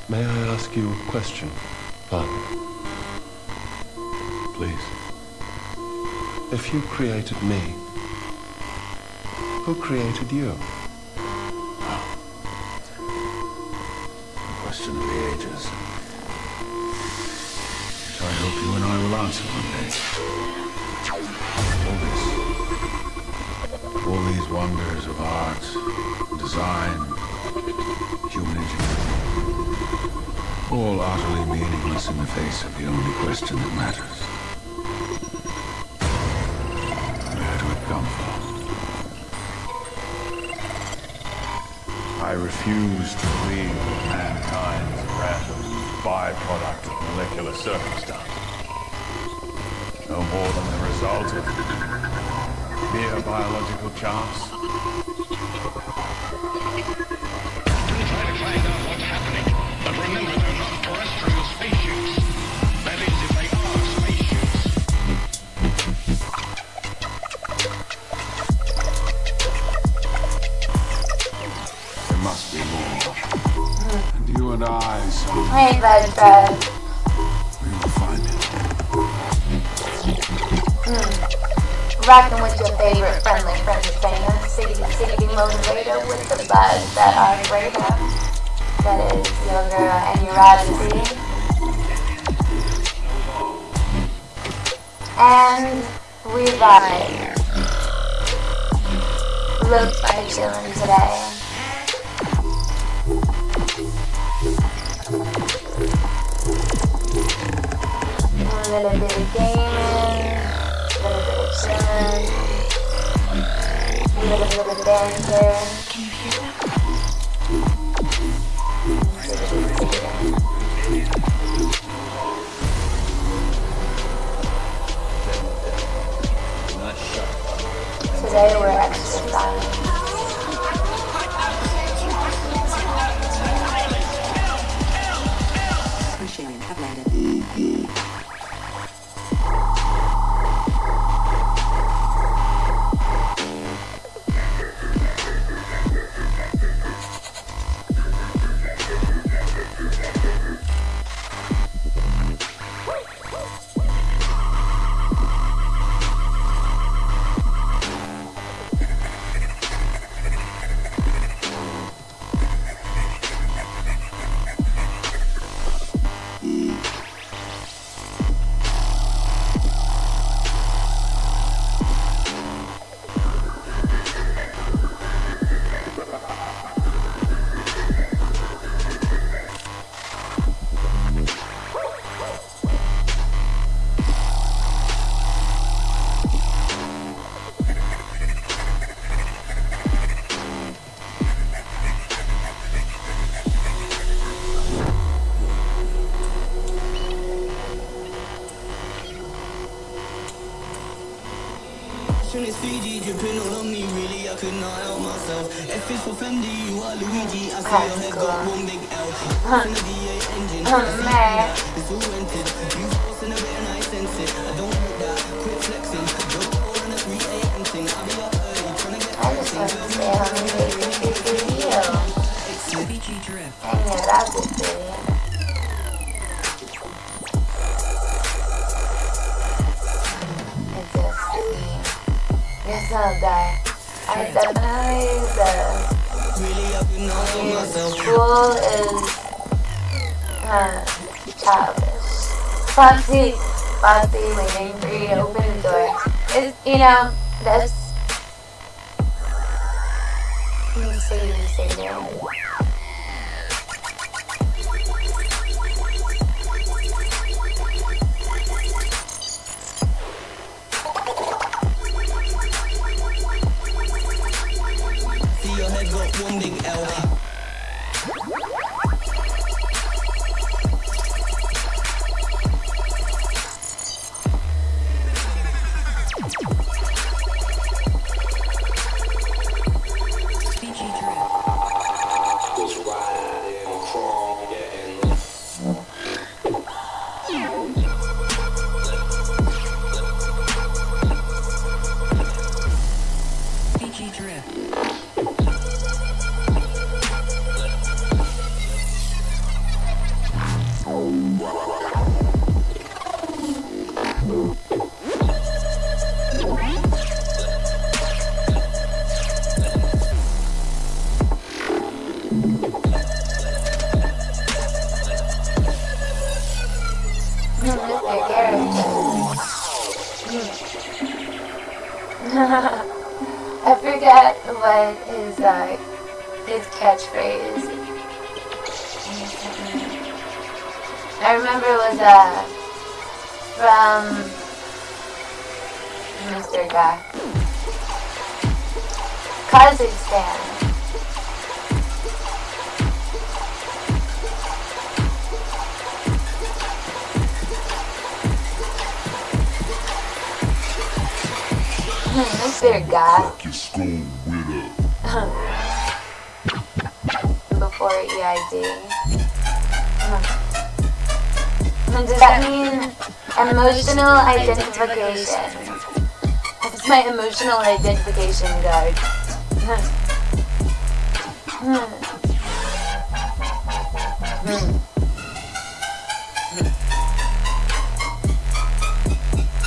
May I ask you a question, partner? Please. If you created me, who created you? Question of the ages. Which I hope you and I will answer one day. All these wonders of art, design, human ingenuity, all utterly meaningless in the face of the only question that matters. Where do it come from? I refuse to believe that mankind's random byproduct of molecular circumstance. No more than the result of mere biological chance. Try to find out what's happening, but remember they're not terrestrial spaceships. That is, if they are spaceships. There must be more. And you and I, so Hey, bud, Fred. we will find it. Rocking with your favorite friendly singer, city motivator with the buzz that are greater. That is your girl and your odyssey. And we vibe. Looks like chillin' today. A little bit of gaming, a little bit of chillin', a little bit of banter. Can you hear that? Today we're extra silent. Sharing have landed. It's Fiji dripping all on me, really, I could not help myself. F is for Fendi, you are Luigi. I see your head got one big L. In the V8 engine, I see that it's all rented. You forcing a bit and I sense it. I don't want that, quit flexing. Don't go on a 3 a.m. thing. I'll be up early, trying to get everything. BG drip. Yeah, that's a thing. Yes, guy. I definitely the school is childish. Foxy waiting for you to open the door. It's, that's you say no. Your head got one big L. BG drip. Mr. Character. I forget what his catchphrase. I remember it was from Mr. Guy. Kazakhstan. Mr. Guy. Before EID. Does that mean emotional identification? That's my emotional identification guard.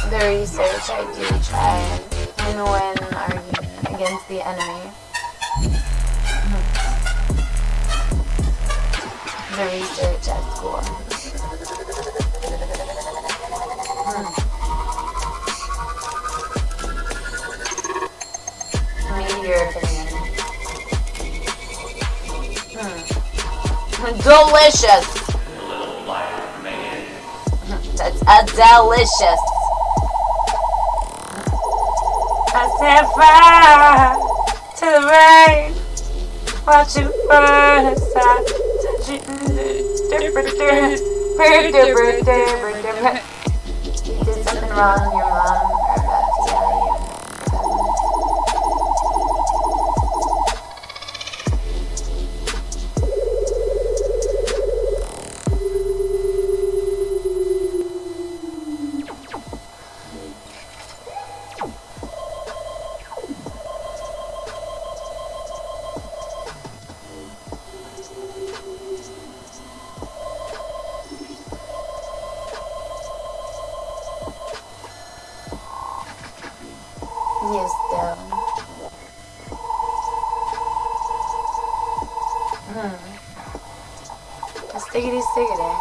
The research I do try and win argument against the enemy. The research at school. Maybe your opinion. Delicious! That's a delicious. I set fire to the rain. Watch you burn aside. You did something wrong, your mom are about to yell at you. Yes, though. Stickity stickity.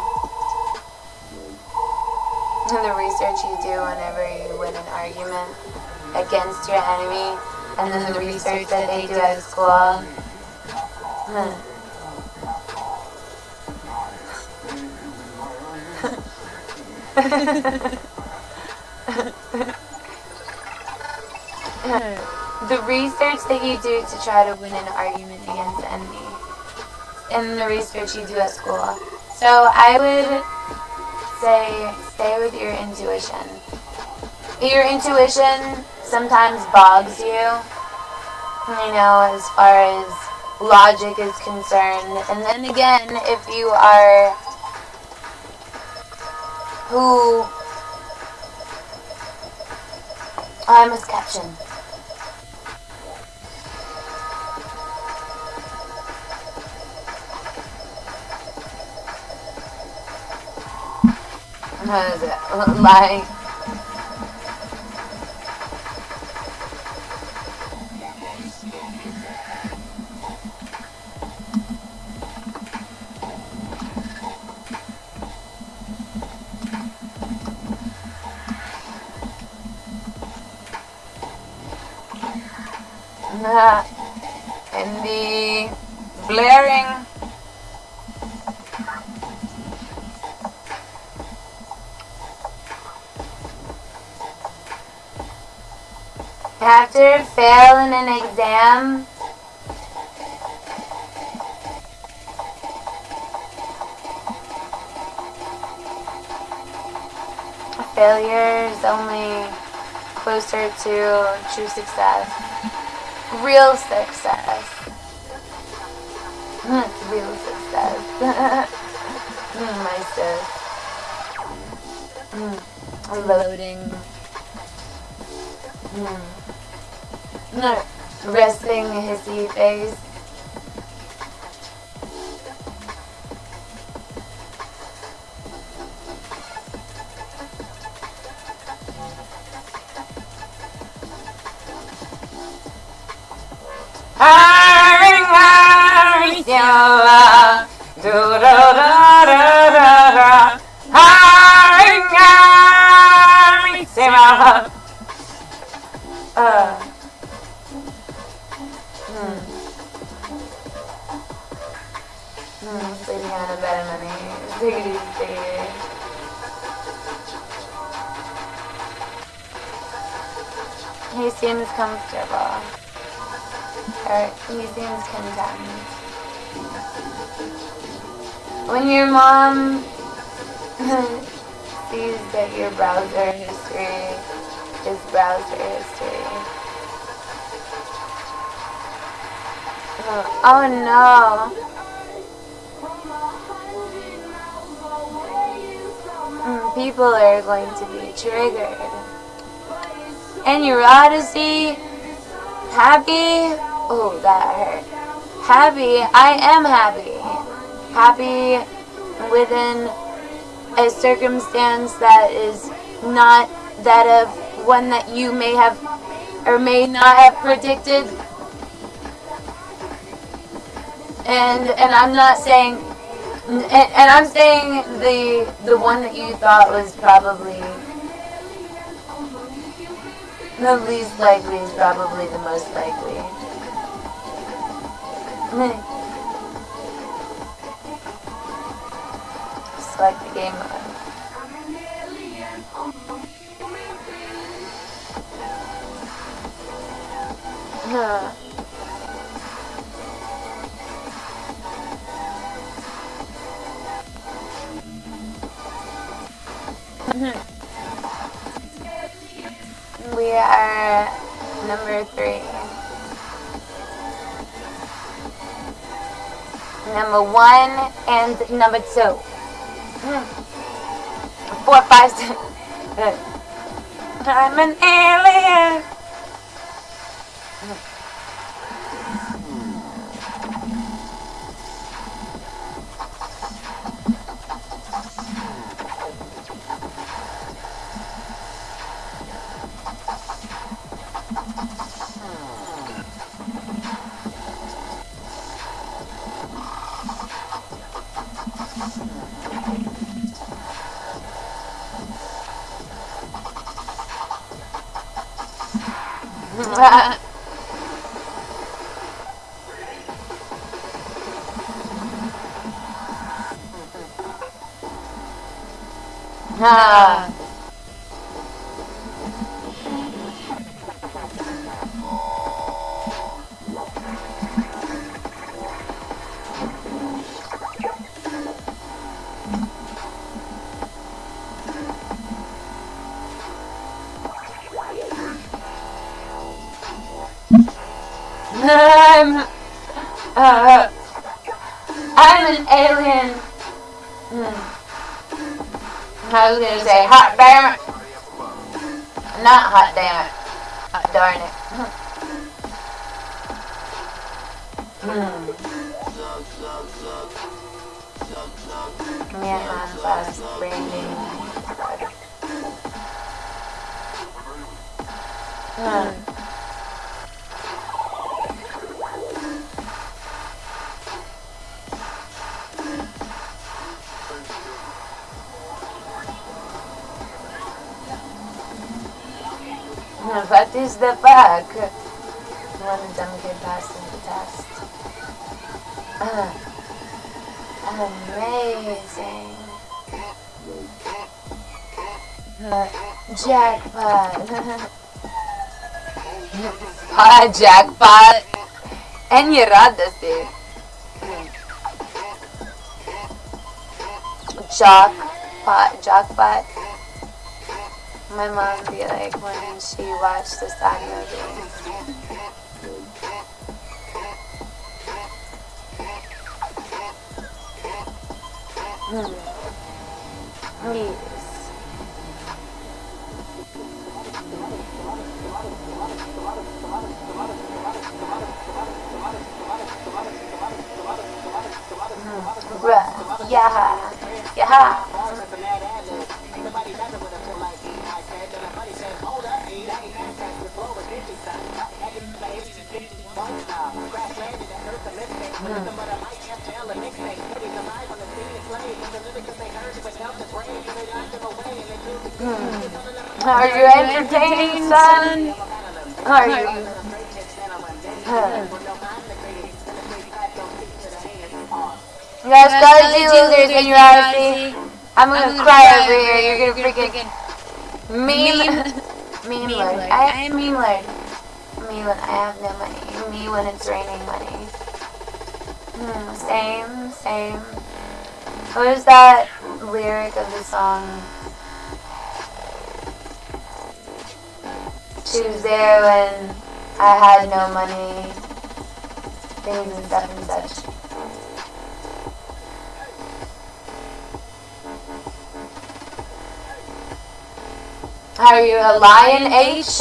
And the research you do whenever you win an argument against your enemy, and then the research that they do at school. The research that you do to try to win an argument against the enemy, and the research you do at school. So I would say stay with your intuition. Your intuition sometimes bogs you, as far as logic is concerned. And then again, if you are who... I must caption. What is it? Like... and the blaring after failing an exam, failure is only closer to true success. Real success. Real success. My sis. Loading. No. Resting hissy face. Sleeping on a bed of money. Diggity, diggity. He seems comfortable. Or he seems content. When your mom sees that your browser history is browser history. Oh no. People are going to be triggered. And your odyssey, happy, oh that hurt. Happy, I am happy. Happy within a circumstance that is not that of one that you may have or may not have predicted. And I'm not saying, and I'm saying the one that you thought was probably the least likely is probably the most likely. Select the game mode. We are number 3. Number 1 and number 2. 4, 5, 6. I'm an alien. I'm an alien. I was gonna say hot damn it. Not hot damn it. Hot darn it. Me and my fast branding. What is the bug? When the dumb kid passes the test. Amazing. Jackpot. Jackpot. En je raadt dat dit. Jackpot. My mom be like when she watched the side movie. Yes. Bruh. Yeah. Yeah. Are you entertaining, son? Are you? Guys, gotta do losers in your honesty. I'm gonna cry over here. You're gonna freaking meme lord. I am meme lord. Me when I have no money. Me when it's raining money. Same. What was that lyric of the song? She was there when I had no money. Things and stuff and such. Are you a lion H?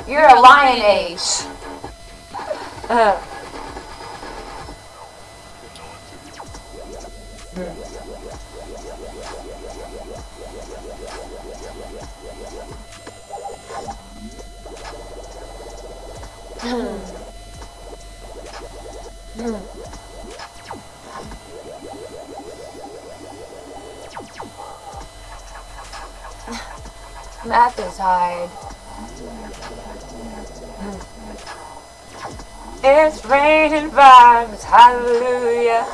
You're a lion H. Math is hard. It's raining vibes, hallelujah.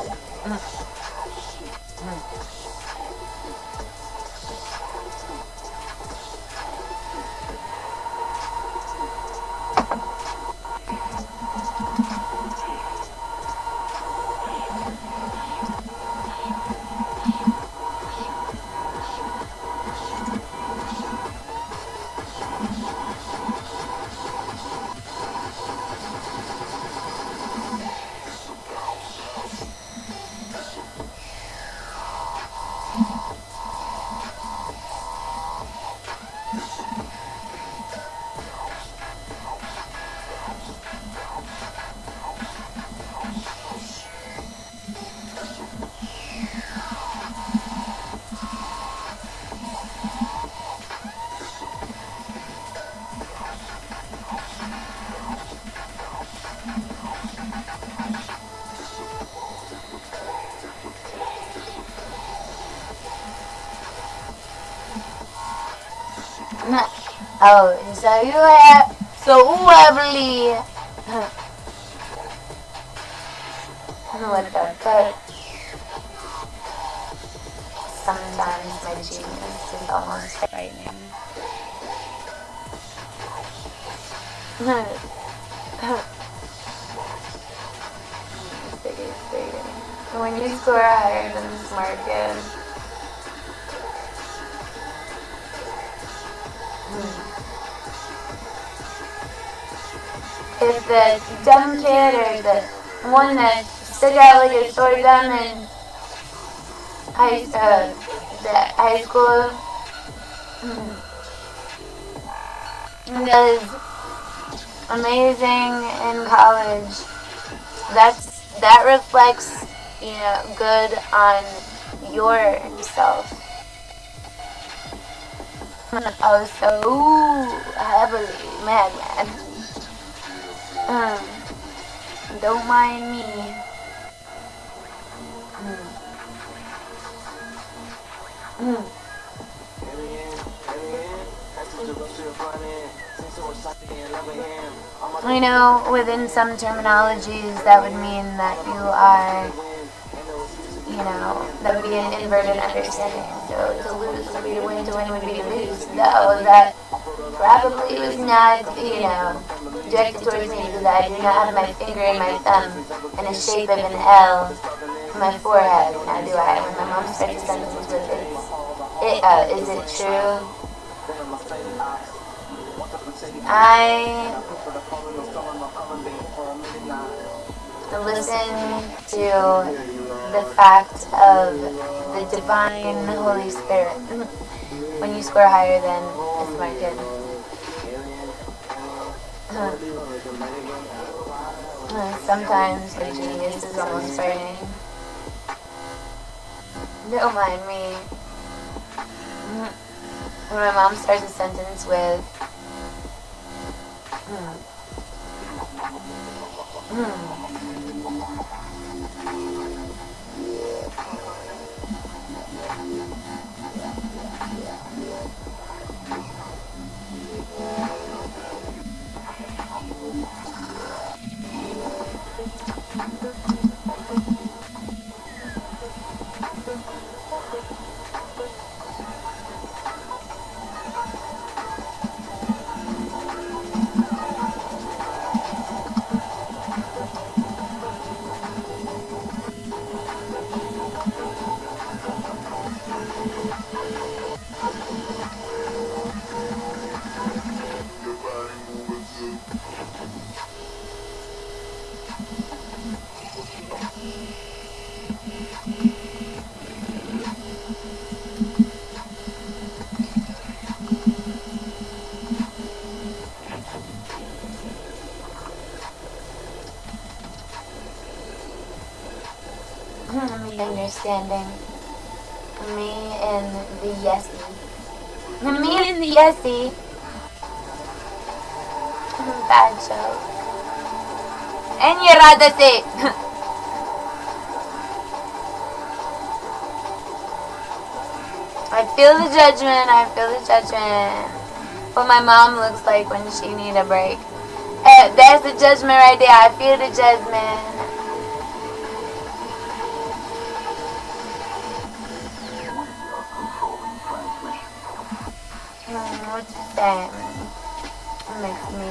Oh, so you have so lovely. What the fuck? Sometimes my genius is almost frightening. When you score higher than this market. If the dumb kid or the one that stuck out like a sore thumb in the high school does amazing in college, that reflects, good on yourself. Oh, so heavily, man. Don't mind me. Within some terminologies, that would mean that you are, that would be an inverted understanding. So to lose would be to win would be to lose. Though that probably was not, directed towards me because I do not have my finger and my thumb in the shape of an L on my forehead. Now do I? When my mom starts a sentence with is it true? I listen to the fact of the divine Holy Spirit when you score higher than a smart kid. Sometimes the genius is almost frightening. Don't mind me. When my mom starts a sentence with understanding. Me and the Yessie. Me and the Yessie. Bad joke. And you rather say. I feel the judgment. I feel the judgment. What my mom looks like when she need a break. There's the judgment right there. I feel the judgment. What's that? Makes me.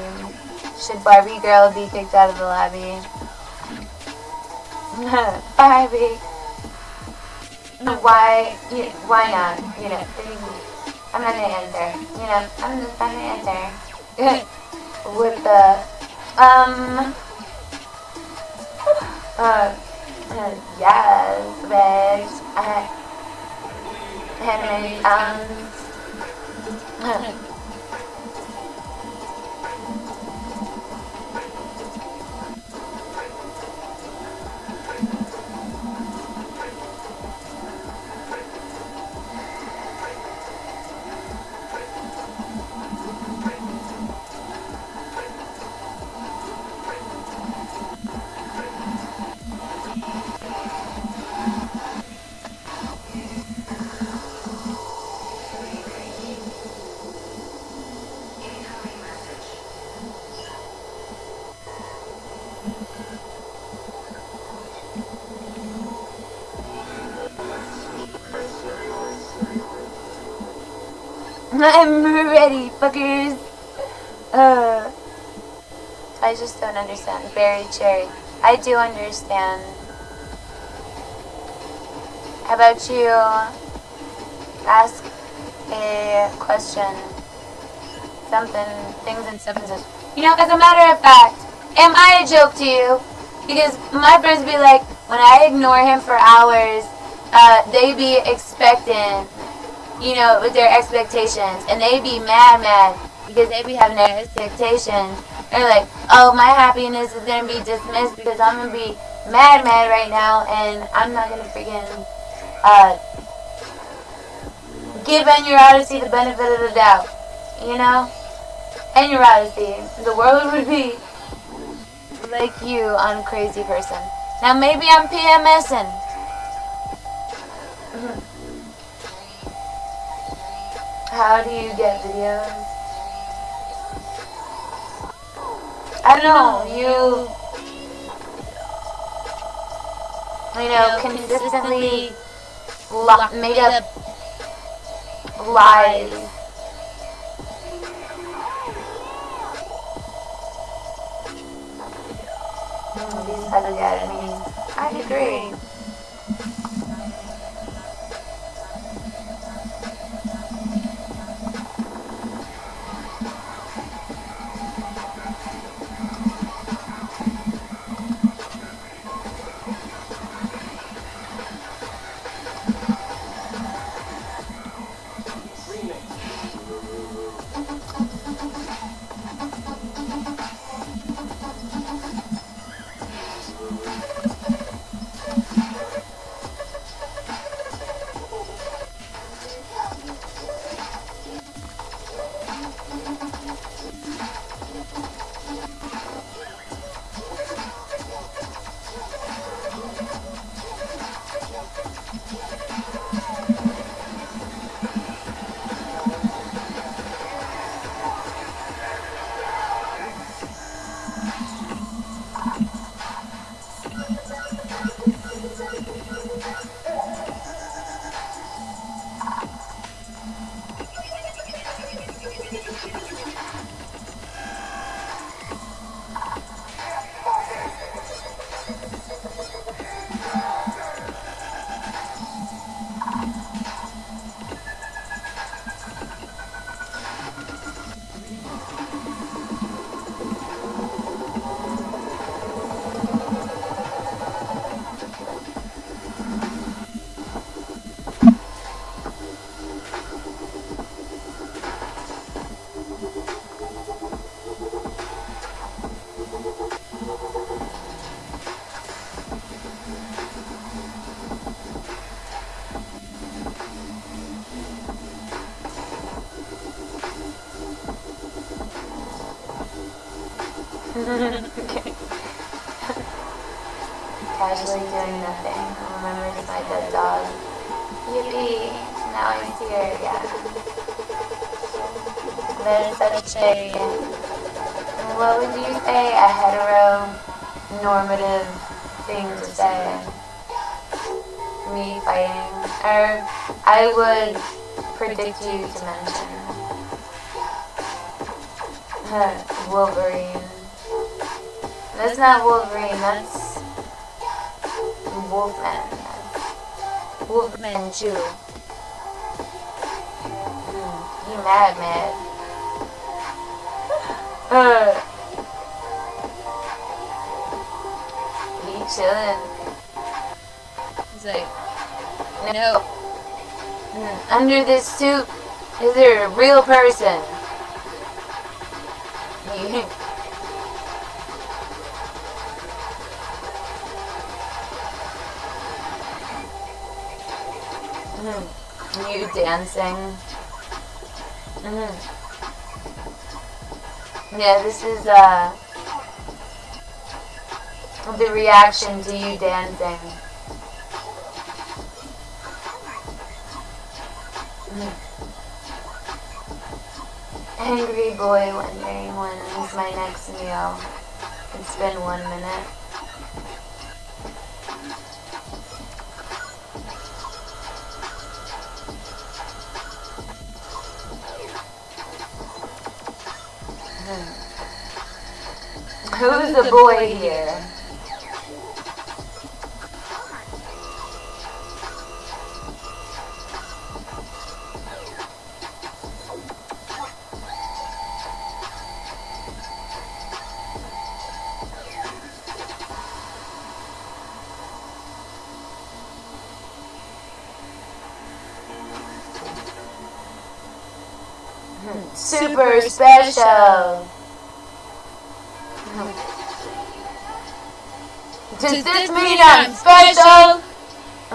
Should Barbie girl be kicked out of the lobby? Barbie. Why not? You know, I'm not gonna answer. You know, I'm just not gonna answer. With the yes, bitch. Handmade I'm ready, fuckers. I just don't understand. Berry cherry. I do understand. How about you ask a question? Things and substances. You know, as a matter of fact, am I a joke to you? Because my friends be like, when I ignore him for hours, they be expecting, you know, with their expectations, and they be mad because they be having their expectations. They're like, oh, my happiness is gonna be dismissed because I'm gonna be mad right now, and I'm not gonna freaking give Honesty the benefit of the doubt, you know? Honesty, the world would be like you on Crazy Person. Now maybe I'm PMSing. How do you get videos? I don't know, you know, consistently made up lies. These other guys, I agree. Casually doing nothing. Remembers my dead dog. Yippee! Now I see her again. There's such a, what would you say, a heteronormative thing to say. Me fighting. Or I would predict you to mention Wolverine. That's not Wolverine, that's Wolfman. That's Wolfman Jew. You mad. He chillin'. He's like, no. Under this suit, is there a real person? You dancing. Yeah, this is the reaction to you dancing. Angry boy wondering when is my next meal. It's been 1 minute. Who's the boy here? Super special. Does this mean I'm special? I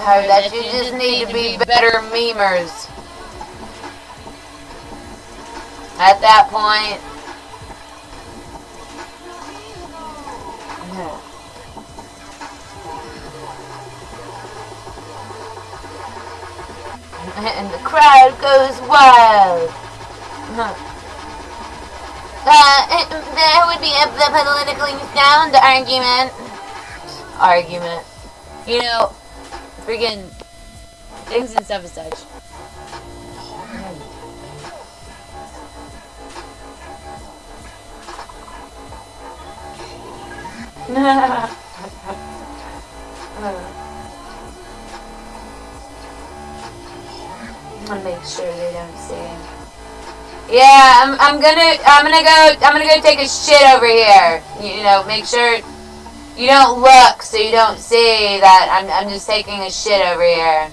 heard that you just need to be better memers. At that point. And the crowd goes wild. That would be a politically sound argument. You know, freaking things and stuff and such. I'm gonna make sure they don't see. Yeah, I'm gonna go take a shit over here. You know, make sure you don't look so you don't see that I'm just taking a shit over here.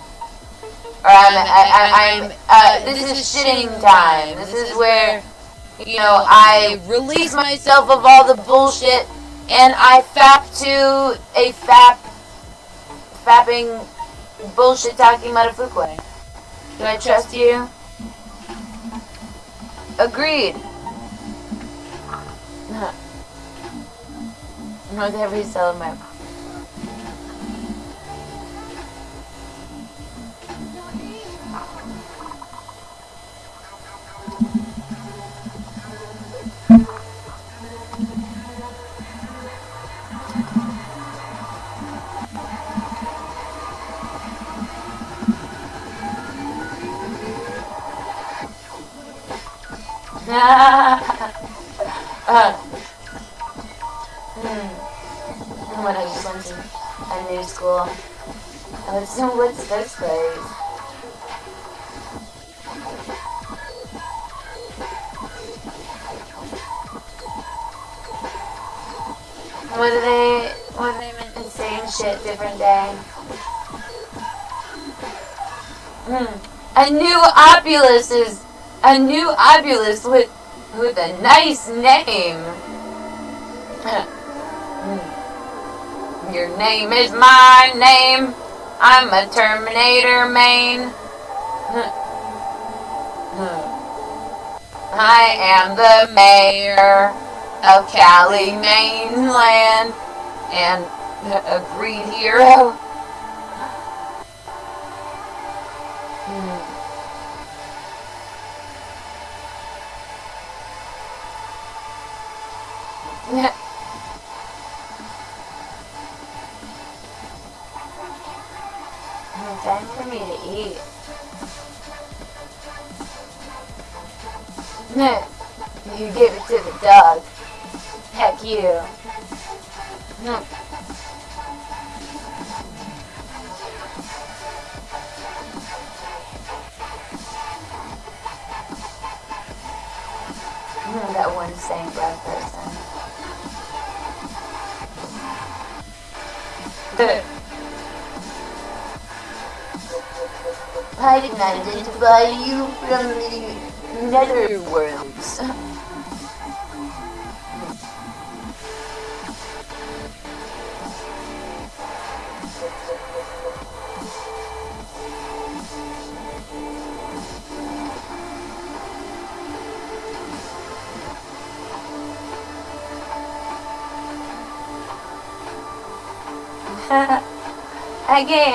Or this is shitting time. This is where, you know, I release myself of all the bullshit and I fap to a fapping bullshit talking Matafuque. Do I trust you? Agreed. With every cell of my... When I just went to a new school, I was so, what's this place? What are they meant to say? Shit, different day. A new Obulus with a nice name. Your name is my name. I'm a Terminator, main. I am the mayor of Cali, mainland, and a greed hero. Time for me to eat. You gave it to the dog. Heck you. That one same black person. I did not identify you from the nether worlds. Again.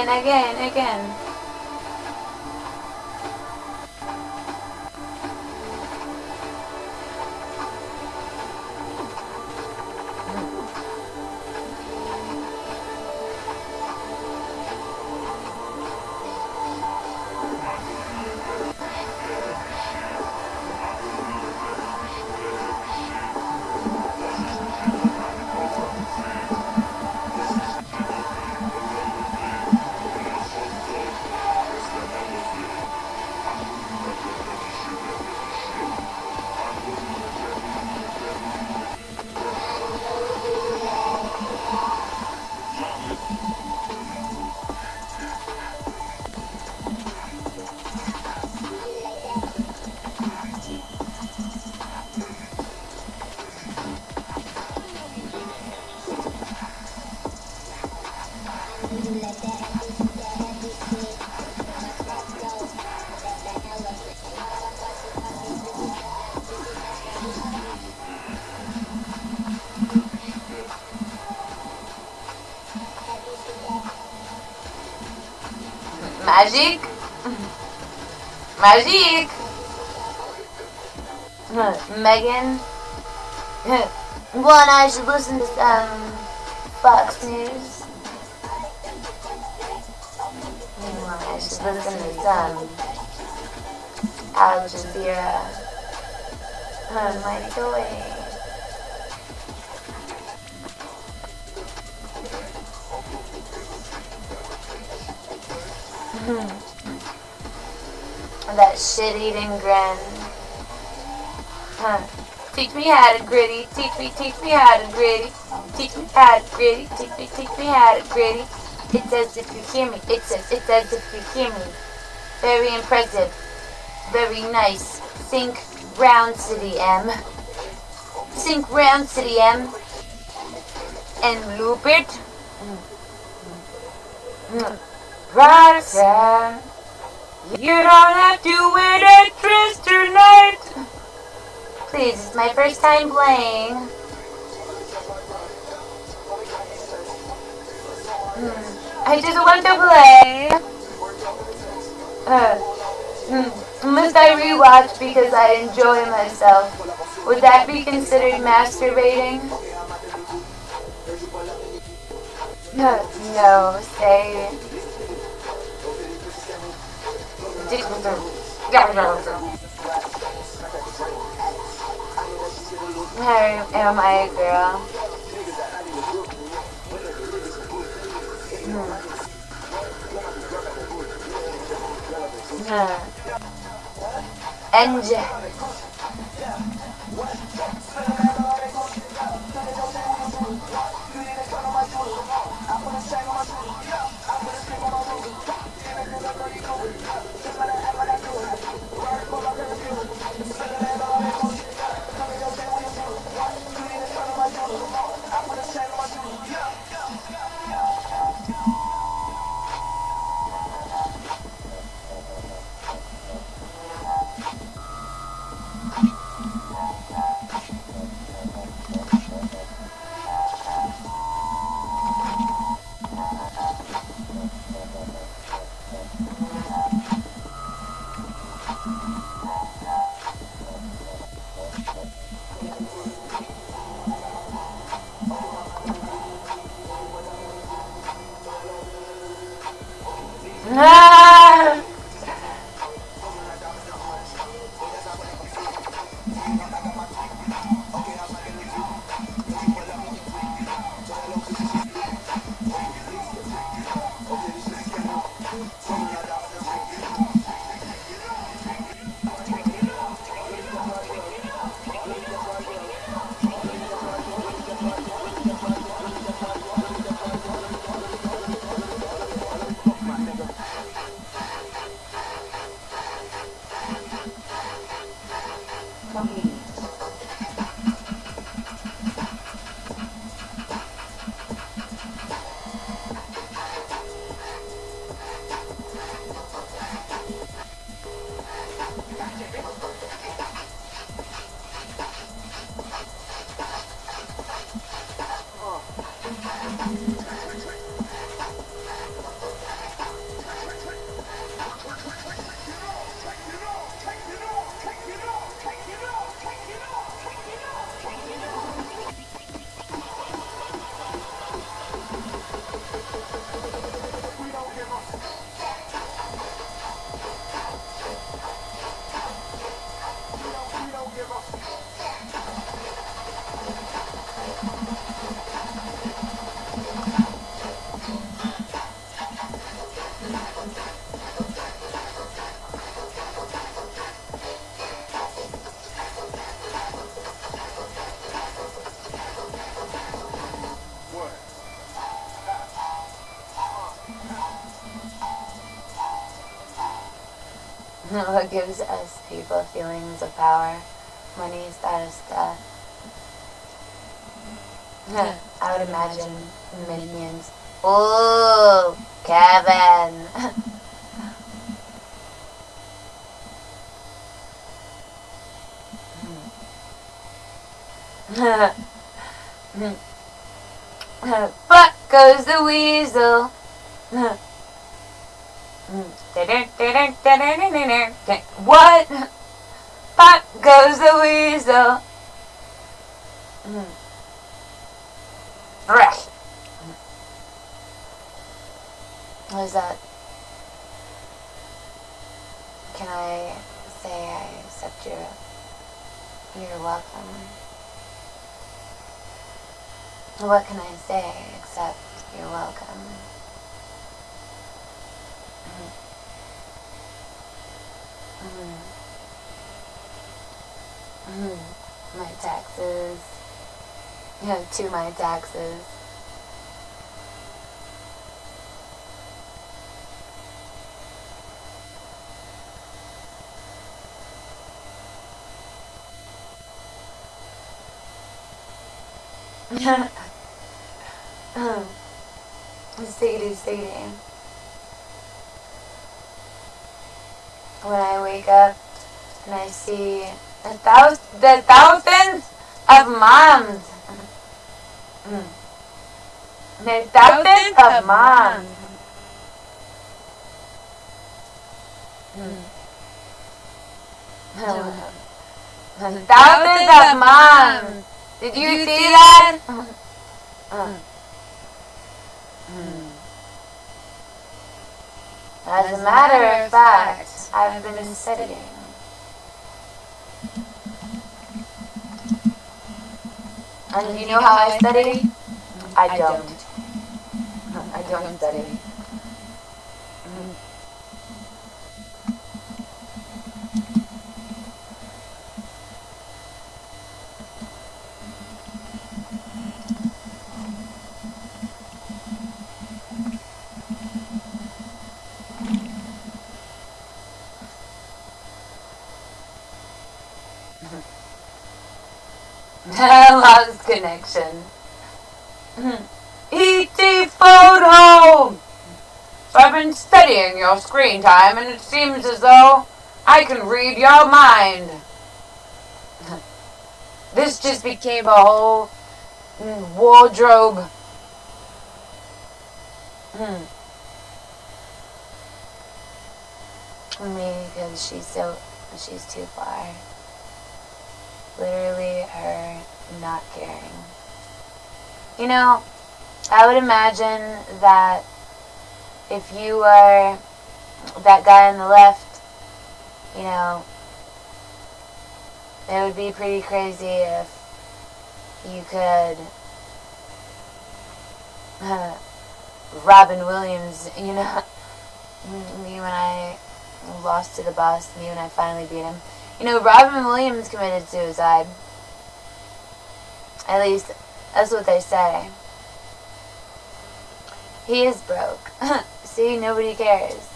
Magic. Megan. One, I should listen to some Fox News. I should listen to some Al Jazeera. My toy. That shit-eating grin. Teach me how to gritty. Teach me how to gritty. Teach me how to gritty. Teach me how to gritty. It's as if you hear me. It's as if you hear me. Very impressive. Very nice. Think round city M. Think round city M. And loop it. Roxanne. You don't have to wear that dress tonight. Please, it's my first time playing. I just want to play. Must I rewatch because I enjoy myself? Would that be considered masturbating? No, say... Am I a girl? NJ. Ah! What gives us people feelings of power? Money, status, stuff. I would imagine minions. Ooh, Kevin. But goes the weasel. What? Pop goes the weasel. Right. What is that? Can I say I accept you're welcome? What can I say except you're welcome? My taxes. To my taxes. Sadie. When I wake up and I see the thousands of moms. The thousands of moms. Thousands of moms. Did you see that? As a matter of fact, I've been studying. And you know how I study? I don't. I don't study. Lost connection. E.T. photo! So I've been studying your screen time and it seems as though I can read your mind. This just became a whole wardrobe. Maybe because she's too far. Literally her not caring. You know, I would imagine that if you are that guy on the left, you know, it would be pretty crazy if you could Robin Williams, you know, me when I lost to the boss, me when I finally beat him. You know, Robin Williams committed suicide. At least, that's what they say. He is broke. See, nobody cares.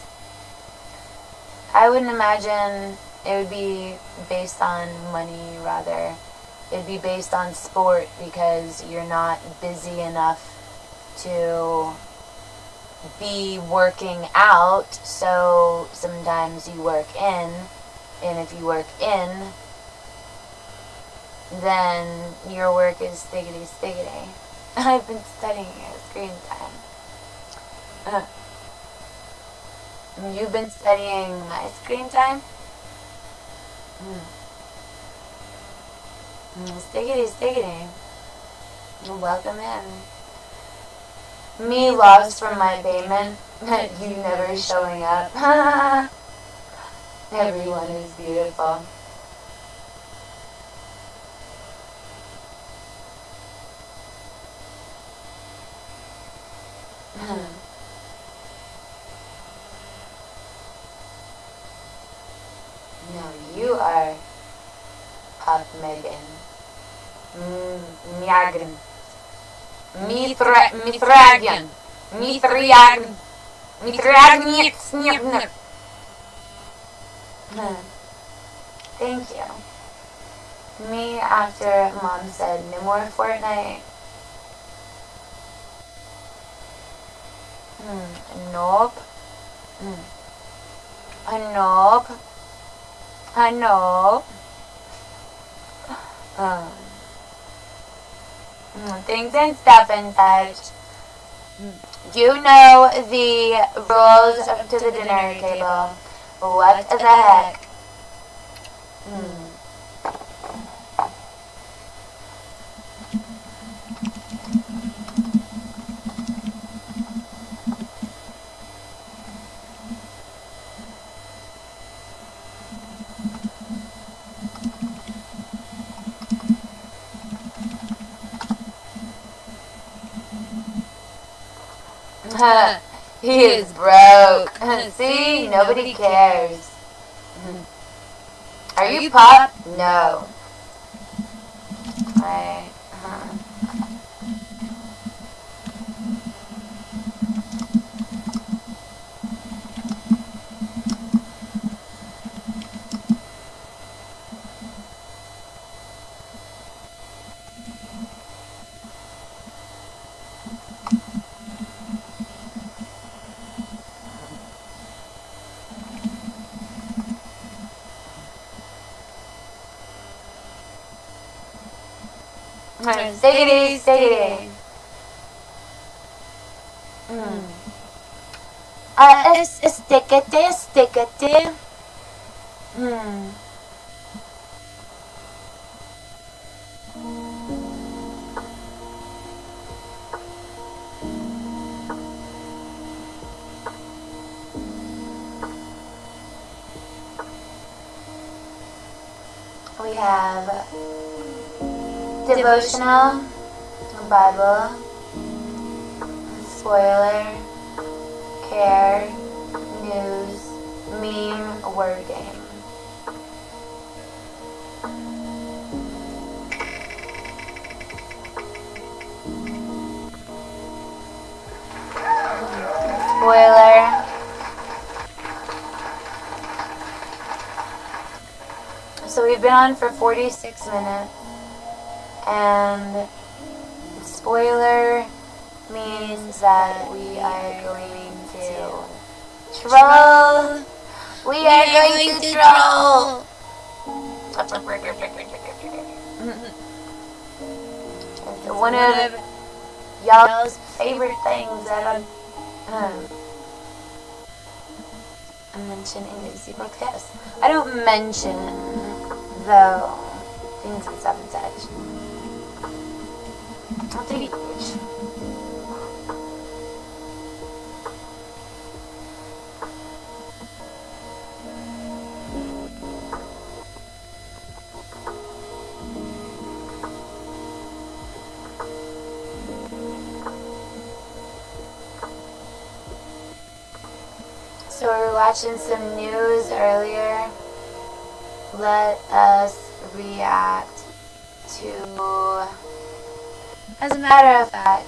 I wouldn't imagine it would be based on money, rather. It'd be based on sport because you're not busy enough to be working out, so sometimes you work in, and if you work in, then your work is stiggity. I've been studying your screen time. You've been studying my screen time? Stiggity. Welcome in. Me lost from my payment. You never showing up. Everyone is beautiful. No, you are up, Megan. Megan. Mithragian. Thank you. Me after Mom said no more Fortnite. Nope. Nope. Things and stuff and such. You know the rules to the dinner table. What the heck? He is broke. See, nobody cares. Are you pop? No. Right. Stiggity. Stiggity. We have devotional, Bible, spoiler, care, news, meme, word game. Spoiler. So we've been on for 46 minutes, and spoiler means that we are going to troll. We are going to troll. It's one of y'all's favorite things that I mention in the Easy Podcast. I don't mention, though, things and stuff and such. I'll take it huge. watching some news earlier. Let us react to, as a matter of fact,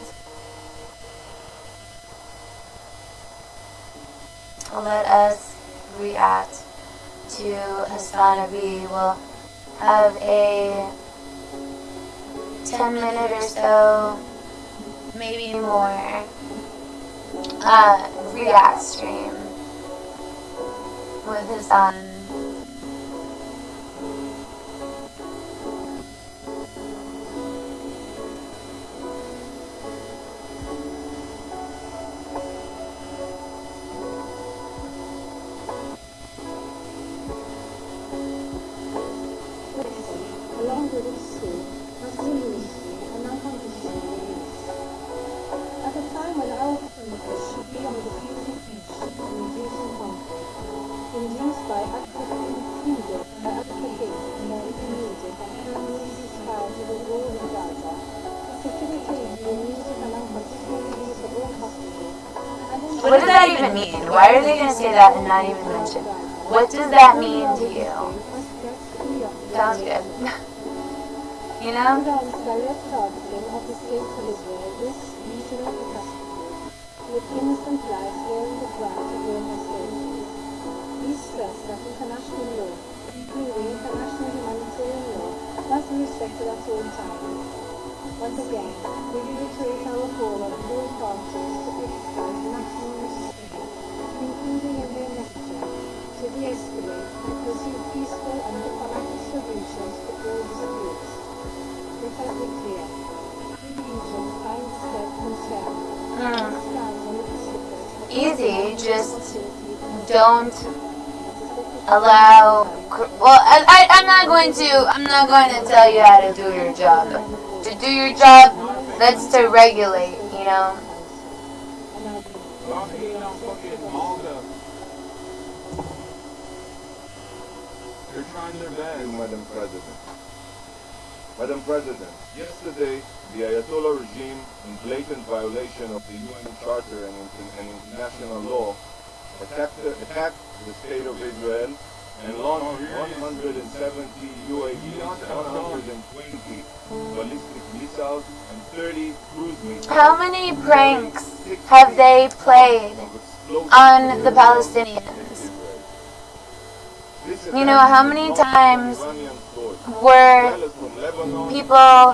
let us react to Astana B. We'll have a 10-minute or so, maybe more, react stream with his son. Along with its soul, has been ministry and unconditional release. At a time when our focus should be on diffusing peace and reducing conflict, induced by advocating freedom by advocating American music and permanent ceasefire to the war in Gaza, facilitating the music and unconditional release of all hostages. What does that even mean? Why are they going to say that and not even mention? What does that mean to you? Sounds good. You know? Direct targeting of the state of Israel, this regional catastrophe, with innocent lives bearing the brunt of their hostilities. We stress that international law, including international humanitarian law, must be respected at all times. Once again, we reiterate our call on all parties to exercise maximum restraint, including in their messaging, to de-escalate and pursue peaceful and diplomatic solutions to all disputes. Let us be clear. The region finds itself concerned and stands on its slippers. Easy, just don't allow. Well, I'm not going to tell you how to do your job. To do your job, that's to regulate, you know. They're trying their best. Madam President. Madam President, yesterday, the Ayatollah regime, in blatant violation of the UN Charter and international law, attacked the state of Israel and launched 170 UAVs, 120 ballistic missiles, and 30 cruise missiles. How many pranks have they played on the Palestinians? You know, how many times were people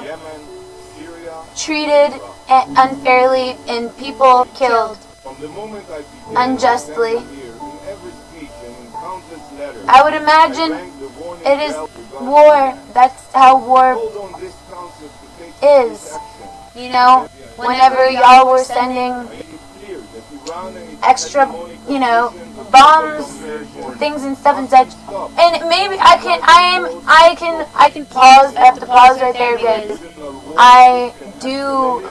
treated unfairly and people killed unjustly? I would imagine it is war. That's how war is. You know, whenever y'all were sending extra, you know, bombs, things and stuff and such. And maybe I can pause. I have to pause right there because I do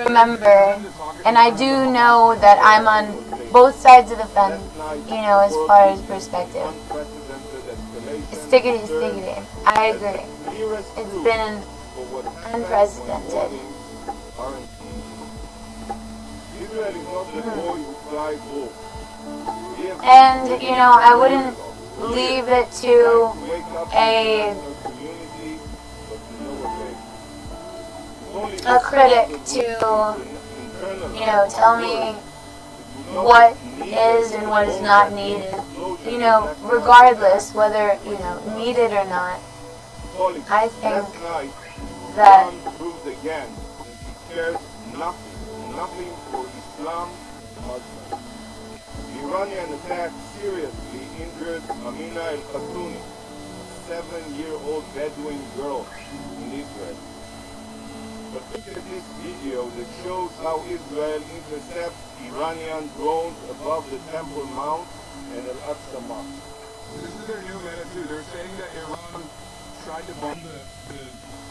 remember and I do know that I'm on both sides of the fence, you know, as far as perspective. Stickity. I agree. It's been unprecedented. And, you know, I wouldn't leave it to a critic to, you know, tell me what is and what is not needed. You know, regardless whether, you know, needed or not. I think that nothing for Islam Muslims. The Iranian attack seriously injured Amina al-Khatuni, a 7-year-old Bedouin girl in Israel. But look at this video that shows how Israel intercepts Iranian drones above the Temple Mount and Al-Aqsa Mosque. This is their new attitude. They're saying that Iran tried to bomb the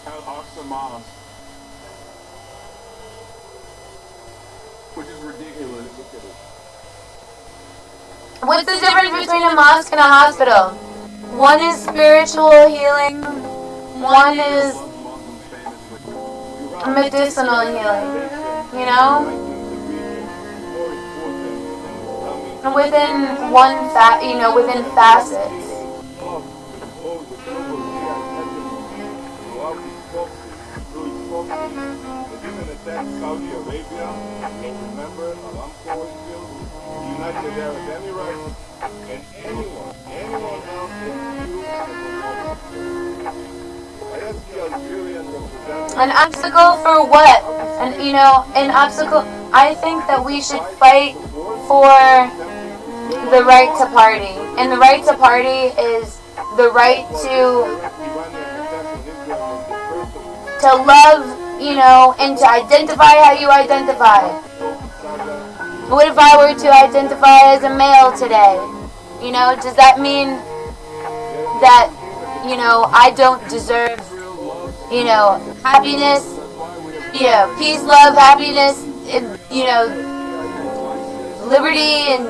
Al-Aqsa Mosque, which is ridiculous. Look at it. What's the difference between a mosque and a hospital? One is spiritual healing, one is medicinal healing, you know? within within facets. Saudi Arabia, remember, Aramco oil fields, the United Arab Emirates, and anyone else that you I ask the Algerian representative. An obstacle for what? An obstacle. I think that we should fight for the right to party. And the right to party is the right to love, and to identify how you identify. What if I were to identify as a male today? Does that mean that, I don't deserve, happiness, peace, love, happiness, and, liberty and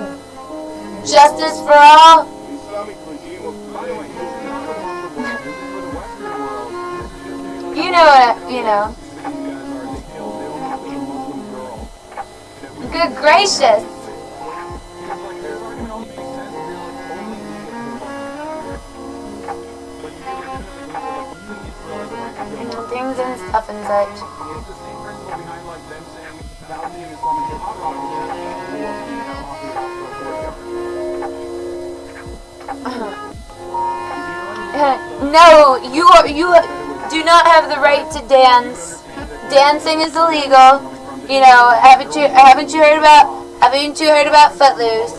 justice for all? Good gracious. Things and stuff and such. No, you do not have the right to dance. Dancing is illegal. Haven't you heard about Footloose?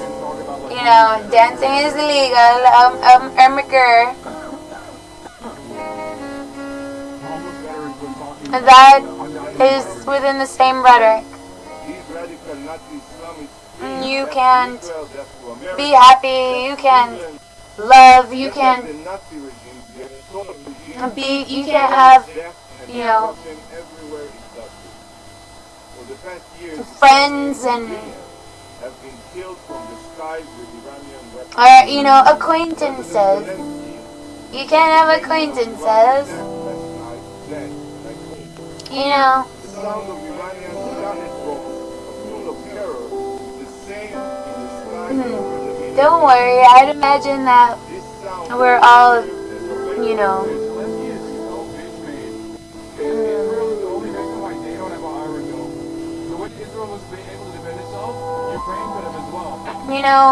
Dancing is illegal. That is within the same rhetoric. You can't be happy. You can't love. You can't be. You can't have, friends and acquaintances. You can't have acquaintances. Don't worry, I'd imagine that we're all,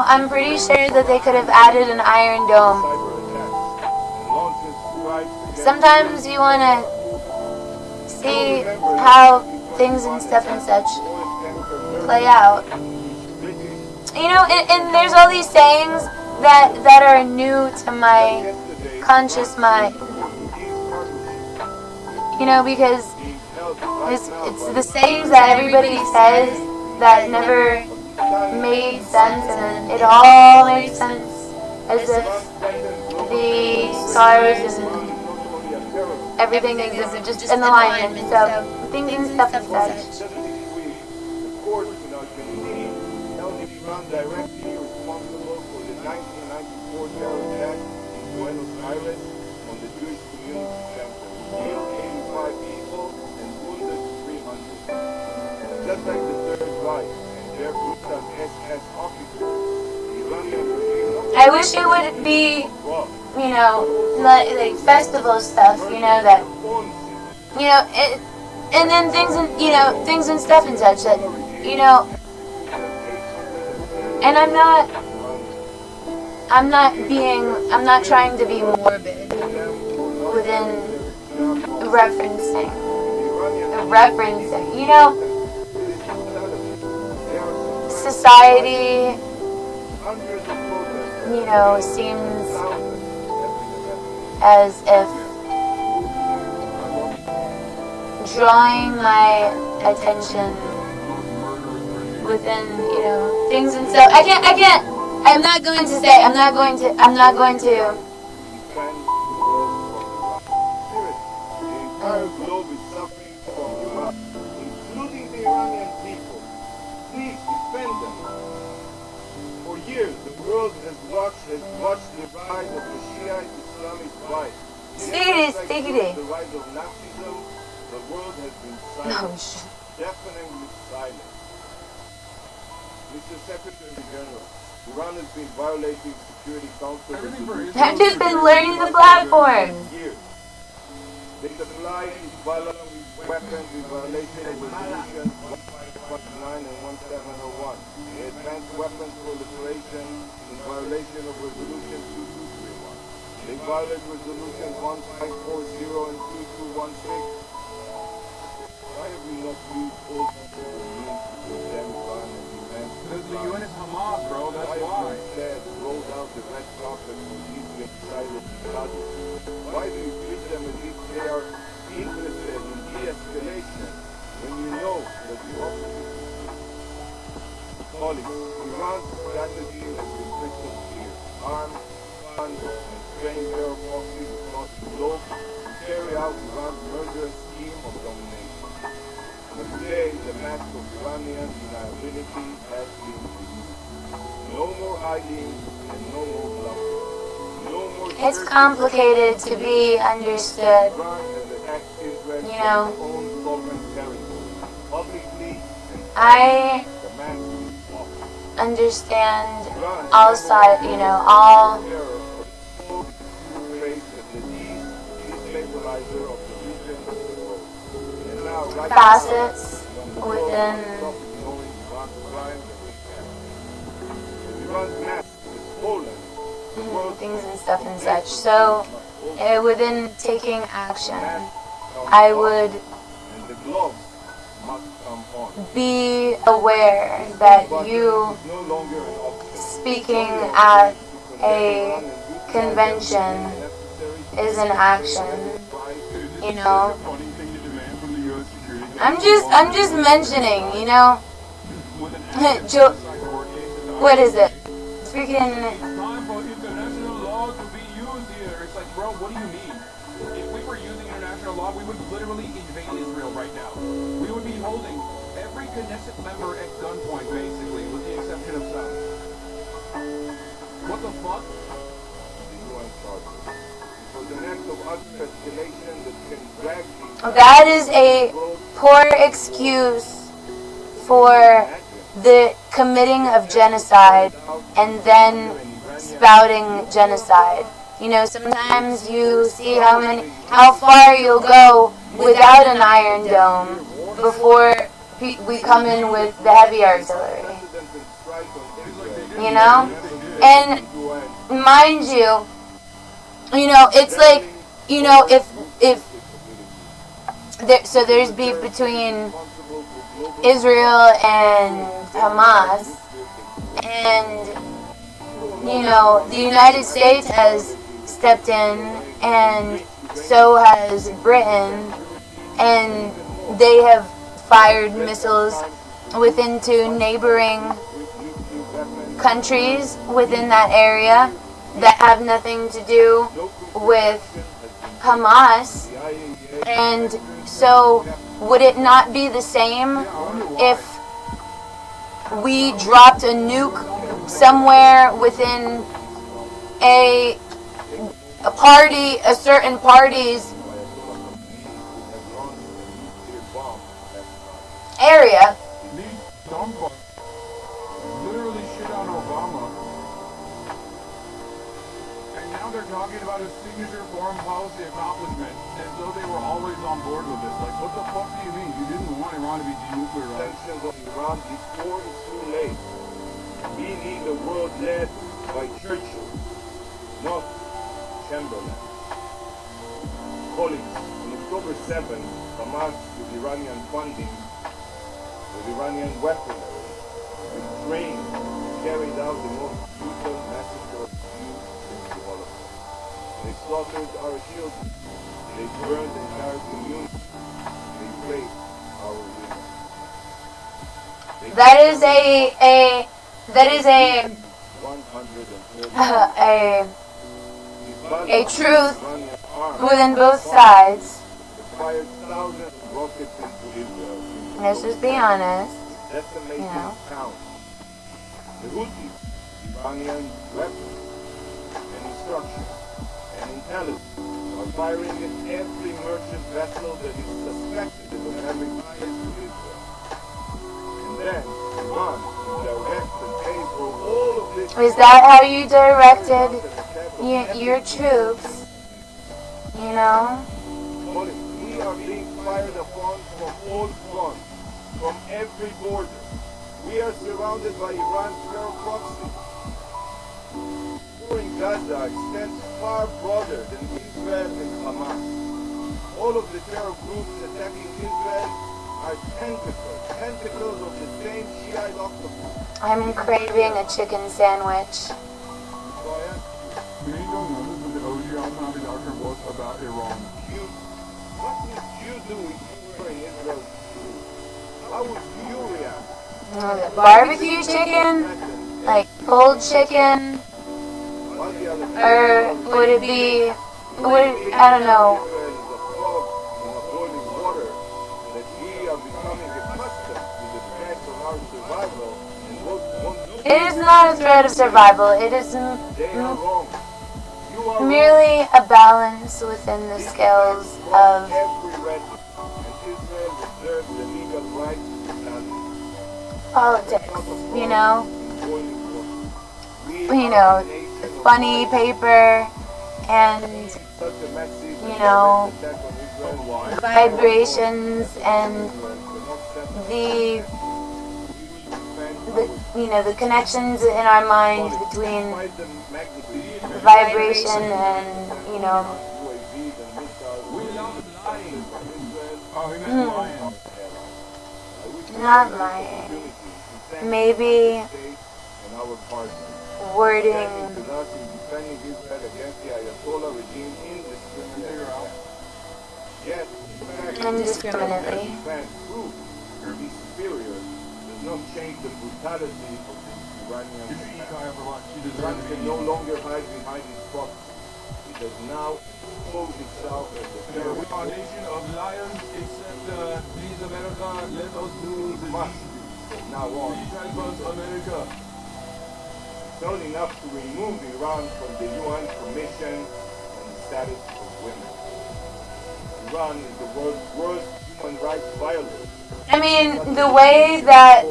I'm pretty sure that they could have added an Iron Dome. Sometimes you want to see how things and stuff and such play out. And there's all these sayings that are new to my conscious mind. Because it's the sayings that everybody says that never made sense, and it all made sense as if the stars and everything is just in alignment. So things and stuff and such. Directly responsible for the 1994 terror attack in Buenos Aires on the Jewish Community Center. Killed 85 people and wounded 300. Just like the Third Reich and their brutal SS officers, the Iranian regime... I wish it would be, like festival stuff, that, and then things and stuff and such that, and I'm not trying to be morbid within referencing, society, seems as if drawing my attention within, things and stuff. I'm not going to. The entire globe is suffering from humanity, including the Iranian people. Please defend them. For years, the world has watched the rise of the Shiite Islamic right. Stay. The rise of Nazism, the world has been silent. Deafeningly silent. Mr. Secretary General, Iran has been violating Security Council resolutions I've just been learning the platforms. years. They supply Hezbollah with weapons in violation of resolutions 1559 and 1701. They advance weapons proliferation in violation of resolution 2231. They violate resolutions 1540 and 2216. Why have we not used all possible means to condemn Iran and defend Because the UN is Hamas, bro, that's why have why. you instead rolled out the red carpet for these excited jihadis? Why do you treat them as if they are interested in de-escalation when you know that the opposite is true? Colleagues, Iran's strategy has been crystal clear. Arm, fund, and train terror proxies across the globe to carry out Iran's murderous scheme of domination. But today, the mask of Iranian deniability has been removed. No more hiding and no more bluffing. No more It's complicated to be understood. Iran has attacked Israel You know, from its own sovereign territory. Publicly and I the mask is off. understand all sides, you know, all Terror for the sole trace as the destabilizer of the region of the world. And now, right facets now, within Iran's crimes and Iran's mask is Poland. The world's things and stuff and such. So, within taking action, I would and the gloves must come on. be aware that you It's no longer an option. speaking at a convention is an action. You know, Funny thing to demand from the US security. I'm just mentioning, you know, With an Jo- court case in the what is it? Freaking, time for international law to be used here. It's like, bro, what do you mean? If we were using international law, we would literally invade Israel right now. We would be holding every Knesset member at gunpoint, basically, with the exception of some. What the fuck? The UN Charter. It was an act of utter escalation that can drag the that is a poor excuse for the committing of genocide and then spouting genocide. You know, sometimes you see how far you'll go without an Iron Dome before we come in with the heavy artillery. You know? And mind you, it's like, if there's beef between Israel and Hamas, and the United States has stepped in, and so has Britain, and they have fired missiles into neighboring countries within that area that have nothing to do with Hamas. And so would it not be the same if we dropped a nuke somewhere within a certain party's area? These dumb fucks literally shit on Obama. And now they're talking about his signature foreign policy accomplishment as though they were always on board with this. Like, what the fuck do you mean? You didn't want Iran to be denuclearized. Sanctions on Iran before it's too late. We need a world led by Churchill, not Chamberlain. Colleagues, on October 7, Hamas, with Iranian funding, with Iranian weaponry, with trained, carried out the most brutal massacre of Jews since the Holocaust. They slaughtered our children. They burned entire communities. They raped our women. That is a 130 a truth within both sides. fired thousands of rockets into Israel. Let's just be honest. Decimating towns. The Houthis, Iranian weapons and instruction and intelligence are firing at every merchant vessel that is suspected of having ties to Israel. And then Iran will direct and pay for all of this Was that how you directed your troops? You know? We are being fired upon from all fronts, from every border. We are surrounded by Iran's terror proxy. War in Gaza extends far broader than Israel and Hamas. All of the terror groups attacking Israel are tentacles of the same Shiite octopus. I'm craving a chicken sandwich. Many don't know this, but the OG Al-Fanabi doctrine was about Iran. What would you do if you were in Israel? How would you react? Barbecue chicken? Like pulled chicken? Or would it be, I don't know. It is not a threat of survival. It is merely a balance within the scales of politics, you know? You know, funny paper and, you know, vibrations and the the connections in our mind between vibration and, you know, not lying. Maybe wording indiscriminately. Not change the brutality of the Iranian Iran can no longer hide behind its proxy. It has now exposed itself as the terror. We are a nation of lions, except please America, let us do the must from now on. Please help us, America. It's not enough to remove Iran from the UN Commission on the Status of Women. Iran is the world's worst human rights violator. I mean, the way that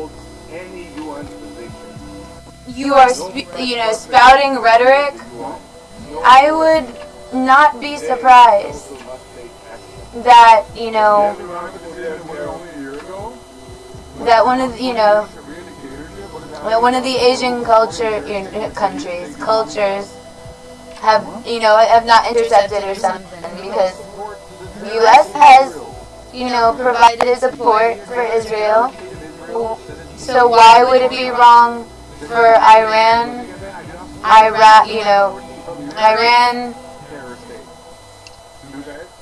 you are, spouting rhetoric, I would not be surprised that, that one of the Asian cultures have not intercepted or something, because the U.S. has provided support for Israel. So why would it be wrong for Iran,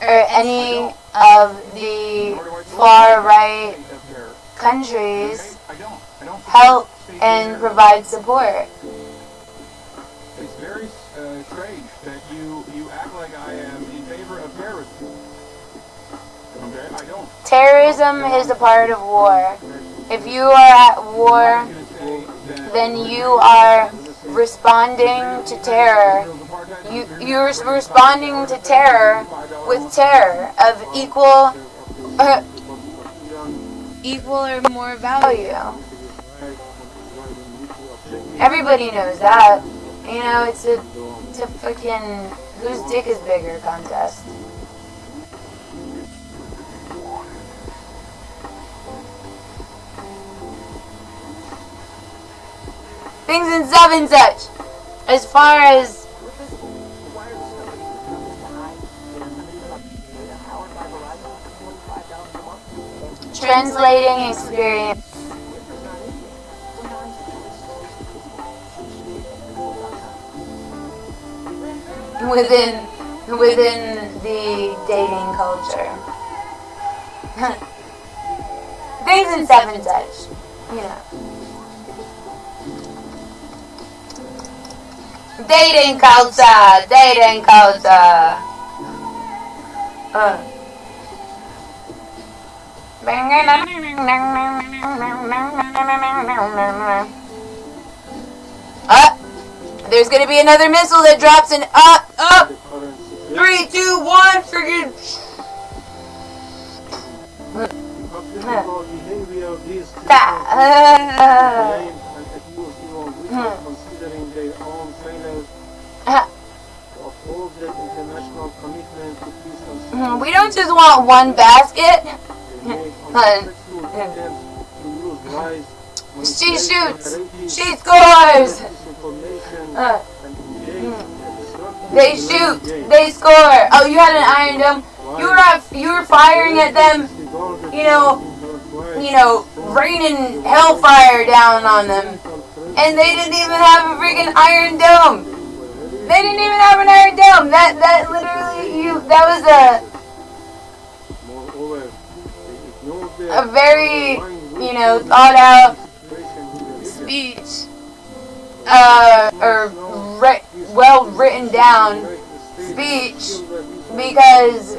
or any of the far-right countries help and provide support? It's very strange that you act like I am in favor of terrorism. Okay, I don't. Terrorism is a part of war. If you are at war, then you are responding to terror. You're responding to terror with terror of equal or more value. Everybody knows that. It's a freaking whose dick is bigger contest. Things and stuff and such. As far as translating experience. Within the dating culture. Things and stuff and such. Dating culture. There's gonna be another missile that drops in up. 3, 2, 1, forget. considering their own failures to uphold their international commitment to peace and We don't just want one basket. She shoots. She scores. They shoot. They score. Oh, you had an Iron Dome. You were firing at them. You know, raining hellfire down on them, and they didn't even have a freaking Iron Dome. They didn't even have an Iron Dome. That literally that was a very thought out speech, or well written down speech, because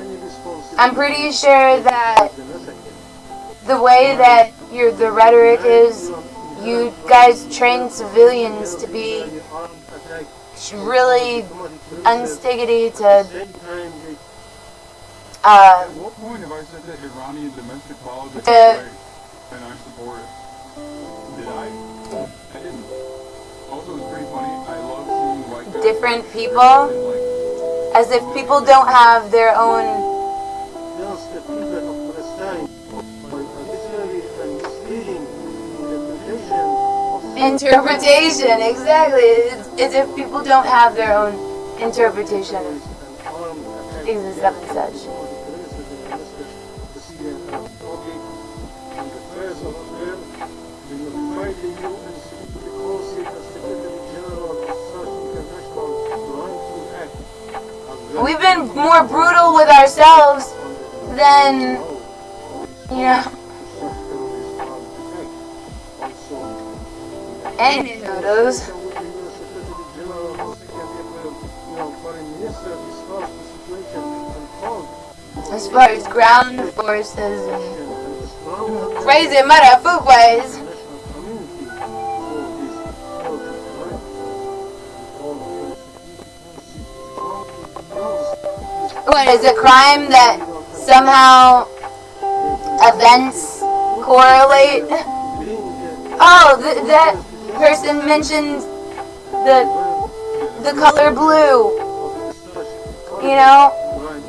I'm pretty sure that the way that the rhetoric is, you guys train civilians to be really unstiggity to At what point have I said that Iranian domestic politics is great and I support it? Did I? I didn't. Also, it's pretty funny. I love seeing white guys different people, as if people don't have their own interpretation. Exactly. It's as if people don't have their own interpretation of things and stuff and such. We've been more brutal with ourselves than, any photos. As far as ground forces and crazy motherfuckers. What is a crime that somehow events correlate? Oh, that person mentioned the color blue.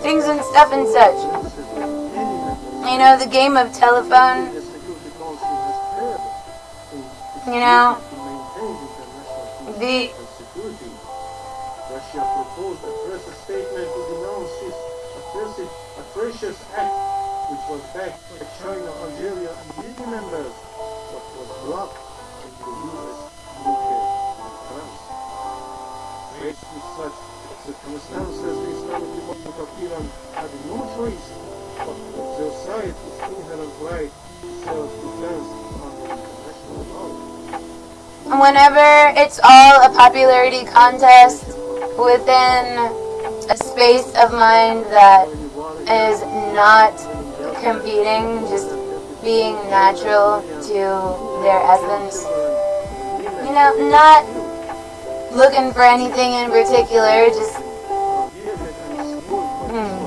Things and stuff and such. The game of telephone. The Russia proposed a first statement to denounce this atrocious act, which was backed by China, Algeria, and many members, but was blocked in the US, UK, and France. Faced with such circumstances, the Islamic Republic of Iran had no choice but to exercise its inherent right to self-defense under international law. Whenever it's all a popularity contest within a space of mind that is not competing, just being natural to their essence, not looking for anything in particular, just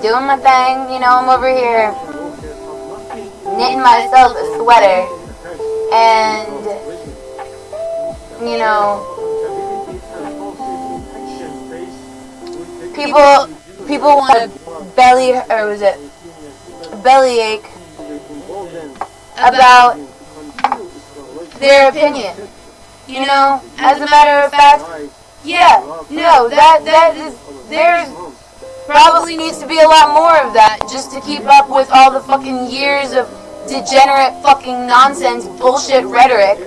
doing my thing. I'm over here knitting myself a sweater, and people want to bellyache about their opinion. As a matter of fact, there's probably needs to be a lot more of that, just to keep up with all the fucking years of degenerate fucking nonsense bullshit rhetoric.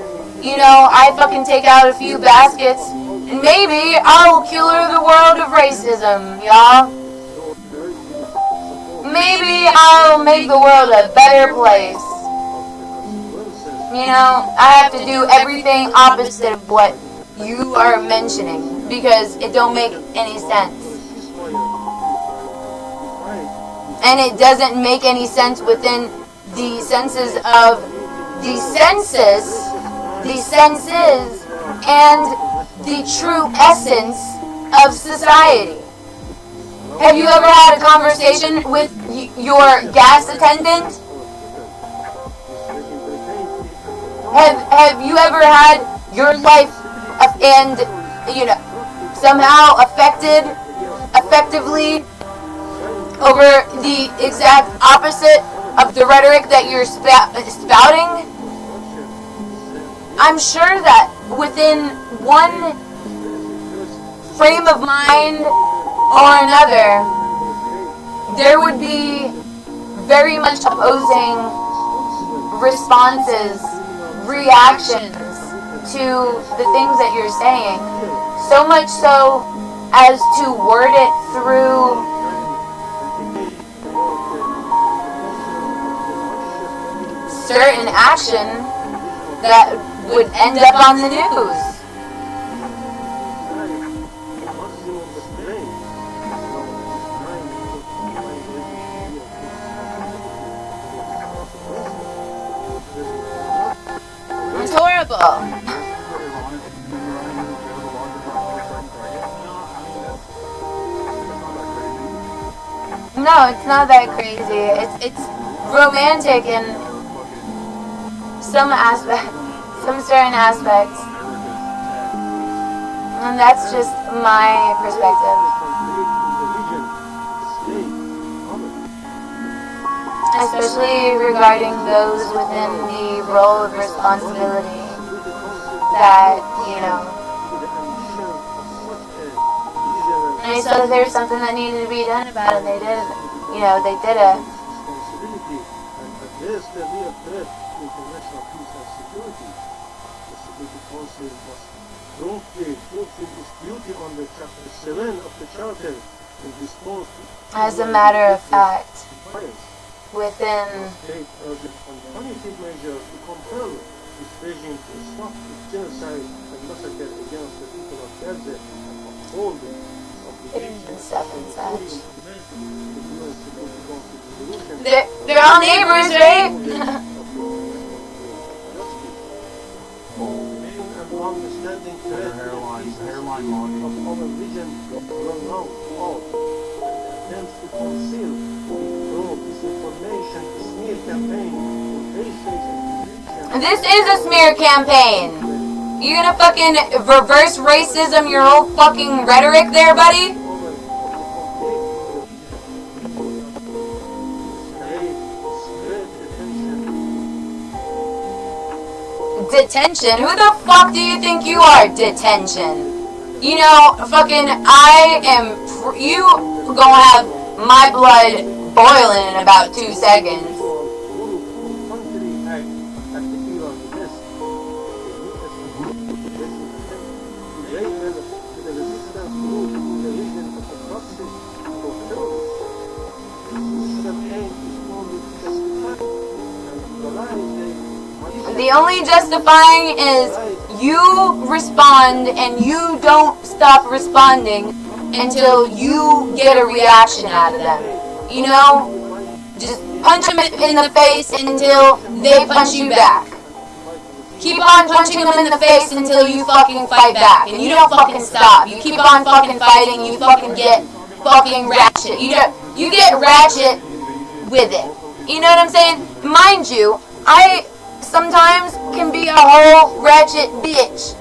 I fucking take out a few baskets, and maybe I'll cure the world of racism, y'all. Maybe I'll make the world a better place. I have to do everything opposite of what you are mentioning, because it don't make any sense. And it doesn't make any sense within the senses of the senses and the true essence of society. Have you ever had a conversation with your gas attendant? Have you ever had your life and somehow effectively over the exact opposite of the rhetoric that you're spouting, I'm sure that within one frame of mind or another, there would be very much opposing responses, reactions to the things that you're saying. So much so as to word it through certain action that would end up on the news. It's horrible. No, it's not that crazy. It's romantic in some certain aspects, and that's just my perspective. Especially regarding those within the role of responsibility that, and they saw that there was something that needed to be done about it, and they did it. They did it. As a matter of fact, within and stuff and such. They're all neighbors, right? Hairline logging. This is a smear campaign. You gonna fucking reverse racism your whole fucking rhetoric there, buddy? Detention? Who the fuck do you think you are, detention? Fucking you gonna have my blood boiling in about 2 seconds. The only justifying is you respond and you don't stop responding until you get a reaction out of them. Just punch them in the face until they punch you back. Keep on punching them in the face until you fucking fight back. And you don't fucking stop. You keep on fucking fighting, you fucking get fucking ratchet. You get ratchet with it. You know what I'm saying? Mind you, I sometimes can be a whole ratchet bitch.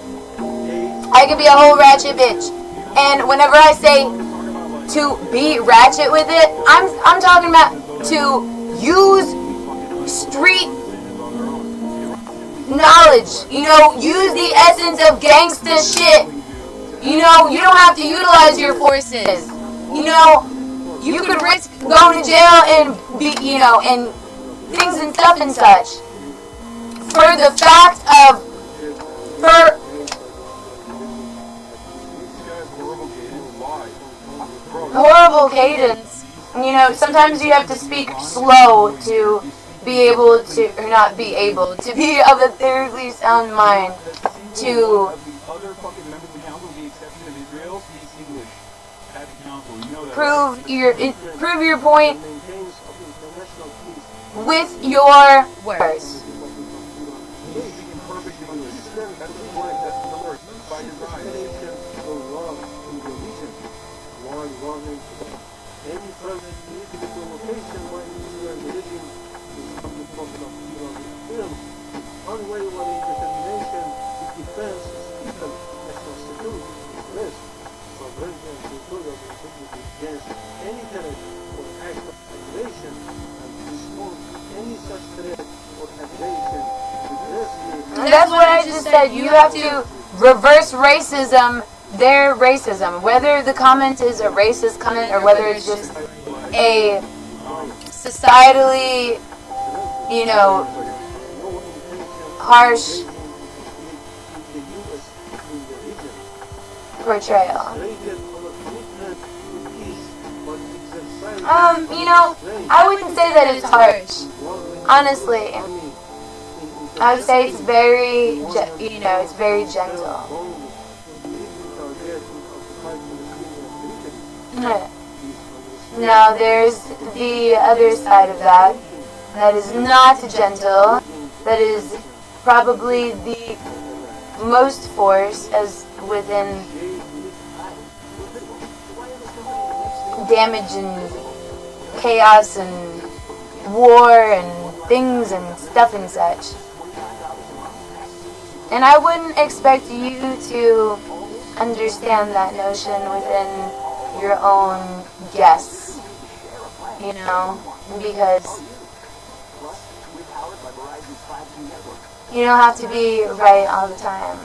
I can be a whole ratchet bitch. And whenever I say to be ratchet with it, I'm talking about to use street knowledge. Use the essence of gangsta shit. You don't have to utilize your forces. You could risk going to jail and and things and stuff and such. For the fact of horrible cadence. Sometimes you have to speak slow to be able to, or not be able, to be of a thoroughly sound mind to prove your point with your words. That's what I just said. You have to reverse racism, their racism. Whether the comment is a racist comment or whether it's just a societally, harsh portrayal. I wouldn't say that it's harsh. Honestly, I would say it's very, it's very gentle. Now, there's the other side of that. That is not gentle. That is probably the most force, as within damage and chaos and war and things and stuff and such. And I wouldn't expect you to understand that notion within your own guess, because you don't have to be right all the time.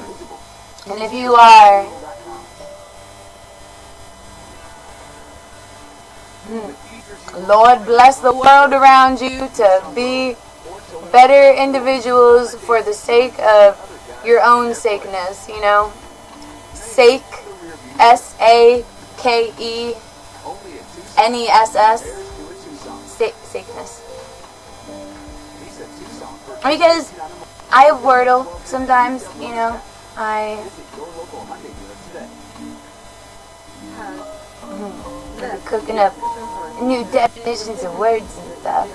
And if you are, Lord bless the world around you to be better individuals for the sake of your own sakeness, Sake, SAKENESS, sakeness. Because I wordle sometimes, I cooking up new definitions of words and stuff.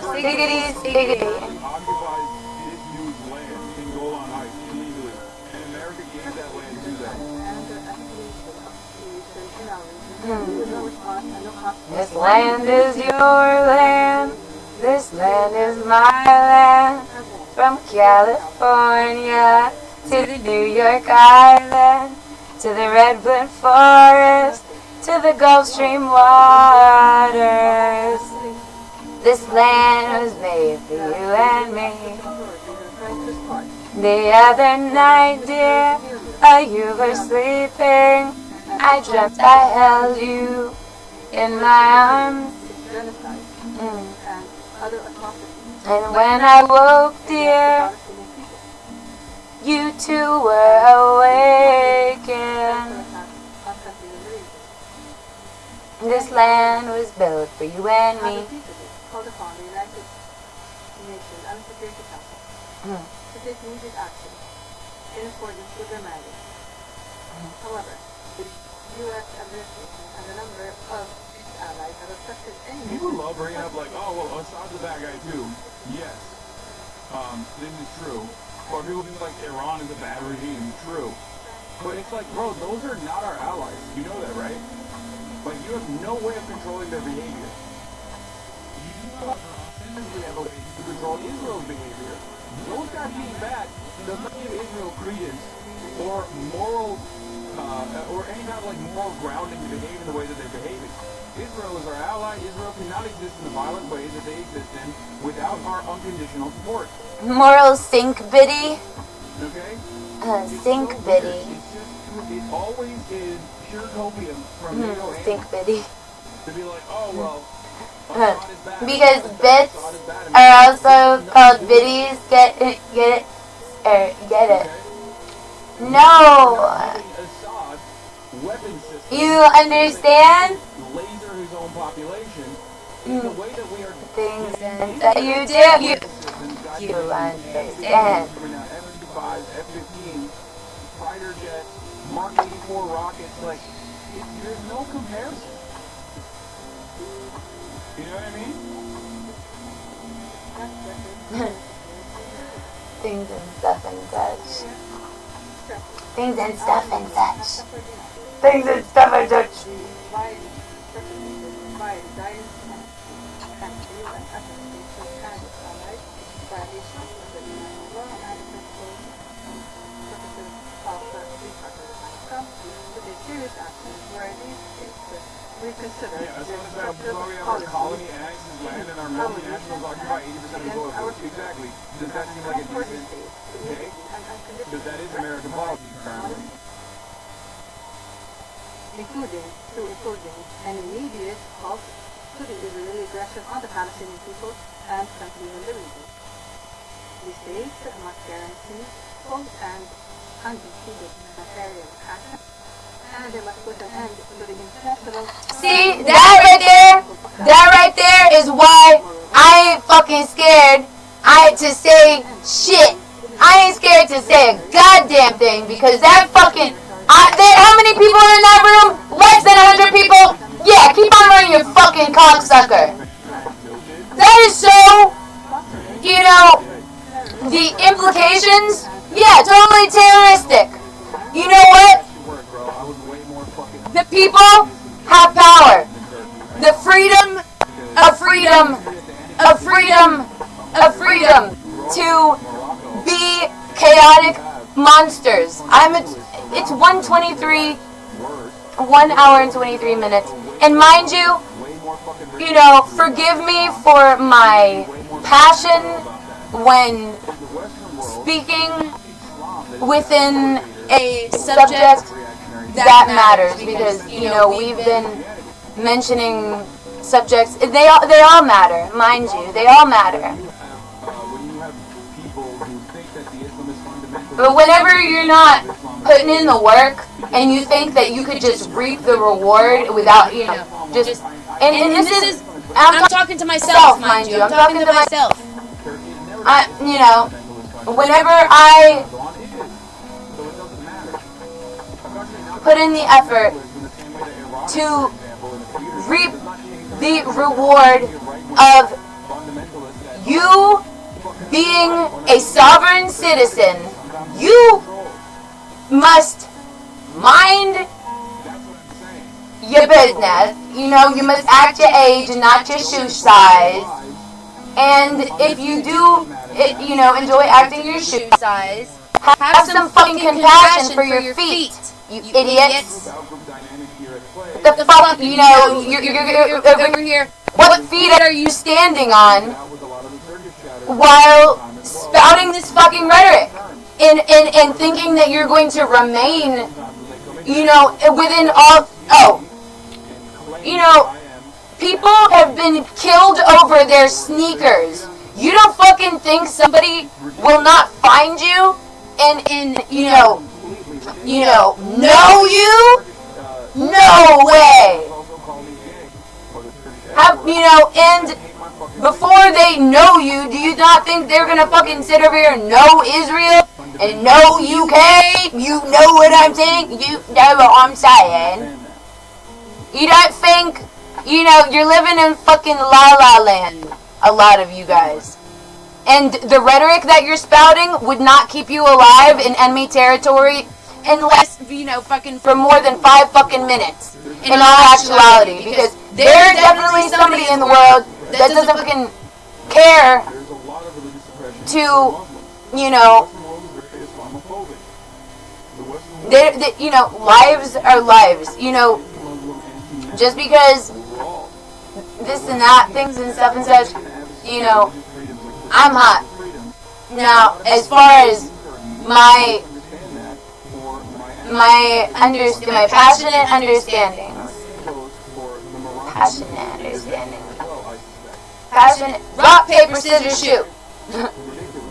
Stiggity, stiggity. Occupies this dude's land in Golan Heights illegally, and America gave that land to them. This land is your land. This land is my land. From California to the New York Island, to the Redwood Forest, to the Gulf Stream waters. This land was made for you and me. The other night, dear, while you were sleeping, I dreamt I held you in my arms. And when I woke, dear, you too were awakened. This land was built for you and me. Called upon the United Nations and Security Council to take immediate action in accordance with their mandate. However, the U.S. administration and a number of its allies have accepted any... People love bringing up like, oh, well, Assad's a bad guy too. Yes. This is true. Or people think like Iran is a bad regime. True. But it's like, bro, those are not our allies. You know that, right? Like, you have no way of controlling their behavior. We have a way to control Israel's behavior. Those guys being bad does not give Israel credence or moral, or any kind of like moral grounding to behave in the way that they're behaving. Israel is our ally. Israel cannot exist in the violent ways that they exist in without our unconditional support. Moral sink biddy. Okay? Sink so biddy. It always is pure copium from NATO Sink biddy. to be like, oh well. Because bits are also called biddies. Get it? No. You understand? Laser his own population. The way that we are Things that you do. You understand. F-35, F-15, fighter jets, Mark 84 rockets, like, there's no comparison. You know what I mean? Things and stuff and such. Things and stuff and such. Things and stuff and such. to take serious action where these states reconsider Yeah, their that's what structural we have our colony policies annexes land and our multinationals occupy 80% of the globe. Exactly. Does that seem like a decent take? Because that is American policy currently. including an immediate halt to the Israeli aggression on the Palestinian people and countries in the region. The states must guarantee full and undefeated humanitarian action, and they must put an end to the international... See, that right there is why I ain't fucking scared to say shit. I ain't scared to say a goddamn thing because that fucking... how many people are in that room? Less than 100 people? Yeah, keep on running, you fucking cocksucker. That is so, the implications, yeah, totally terroristic. You know what? The people have power. The freedom to be chaotic monsters. It's 1:23, 1 hour and 23 minutes. And mind you, forgive me for my passion when speaking within a subject that matters, because we've been mentioning subjects. They all matter, mind you. They all matter. But whenever you're not putting in the work and you think that you could just reap the reward without, just... And this is... I'm talking to myself, mind you. I'm talking to myself. Whenever I put in the effort to reap the reward of you being a sovereign citizen, you must mind your business. You must act your age and not your shoe size. And if you do, enjoy acting your shoe size, have some fucking compassion for your feet, you idiots. The fuck, you're over here. What feet are you standing on while spouting this fucking rhetoric and thinking that you're going to remain, within all... people have been killed over their sneakers. You don't fucking think somebody will not find you and know you? No way. And before they know you, do you not think they're gonna fucking sit over here and know Israel and know UK? You know what I'm saying? You know what I'm saying? You don't think, you're living in fucking La La Land, a lot of you guys. And the rhetoric that you're spouting would not keep you alive in enemy territory unless, fucking for more than 5 fucking minutes. In all actuality, because there's definitely somebody in the world that doesn't fucking care to, lives are lives. Just because this and that, things and stuff and such, I'm hot. Now, as far as my passionate understandings. Rock, paper, scissors, shoot.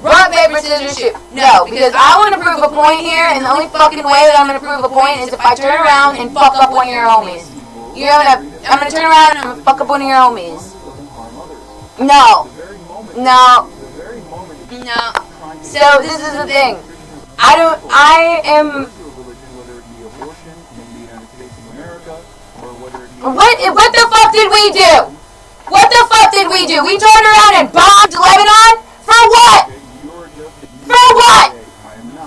Rock, paper, scissors, shoot. No, because I want to prove a point here, and the only fucking way that I'm going to prove a point is if I turn around and fuck up one of your homies. I'm going to turn around and I'm going to fuck up one of your homies. No. So, this is the thing. I am... What the fuck did we do? What the fuck did we do? We turned around and bombed Lebanon? For what? For what?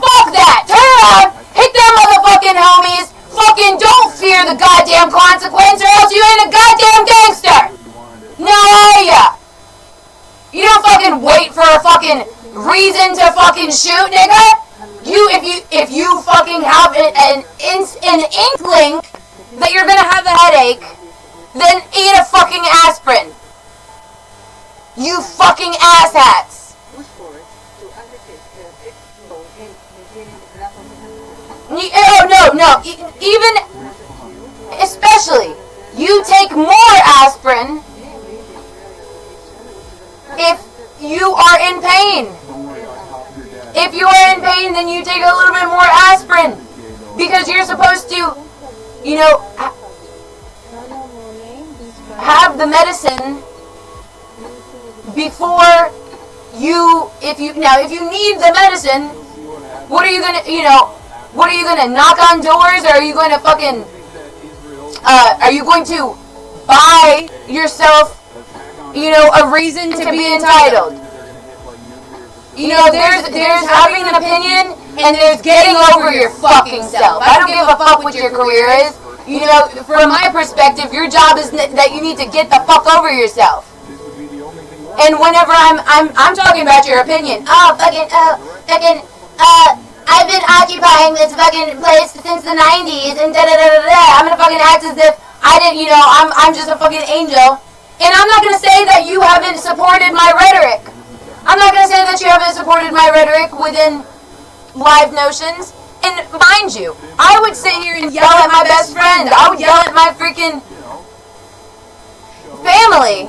Fuck that. Turn around, hit them motherfucking homies. Fucking don't fear the goddamn consequence or else you ain't a goddamn gangster. Now are ya? You don't fucking wait for a fucking reason to fucking shoot, nigga. You if you fucking have an inkling that you're gonna have a headache, then eat a fucking aspirin. You fucking asshats. Oh, no. Even, especially, you take more aspirin if you are in pain. If you are in pain, then you take a little bit more aspirin. Because you're supposed to, you know, have the medicine before you, if you need the medicine, what are you gonna knock on doors, or are you gonna fucking, are you going to buy yourself, a reason to be entitled? There's having an opinion, and there's getting over your fucking self. I don't give a fuck what your career is. From my perspective, your job is that you need to get the fuck over yourself. And whenever I'm talking about your opinion, I've been occupying this fucking place since the 90s, and I'm gonna fucking act as if I didn't, I'm just a fucking angel. And I'm not gonna say that you haven't supported my rhetoric. I'm not gonna say that you haven't supported my rhetoric within Live Notions. And mind you, I would sit here and yell at my best friend. I would yell at my freaking family.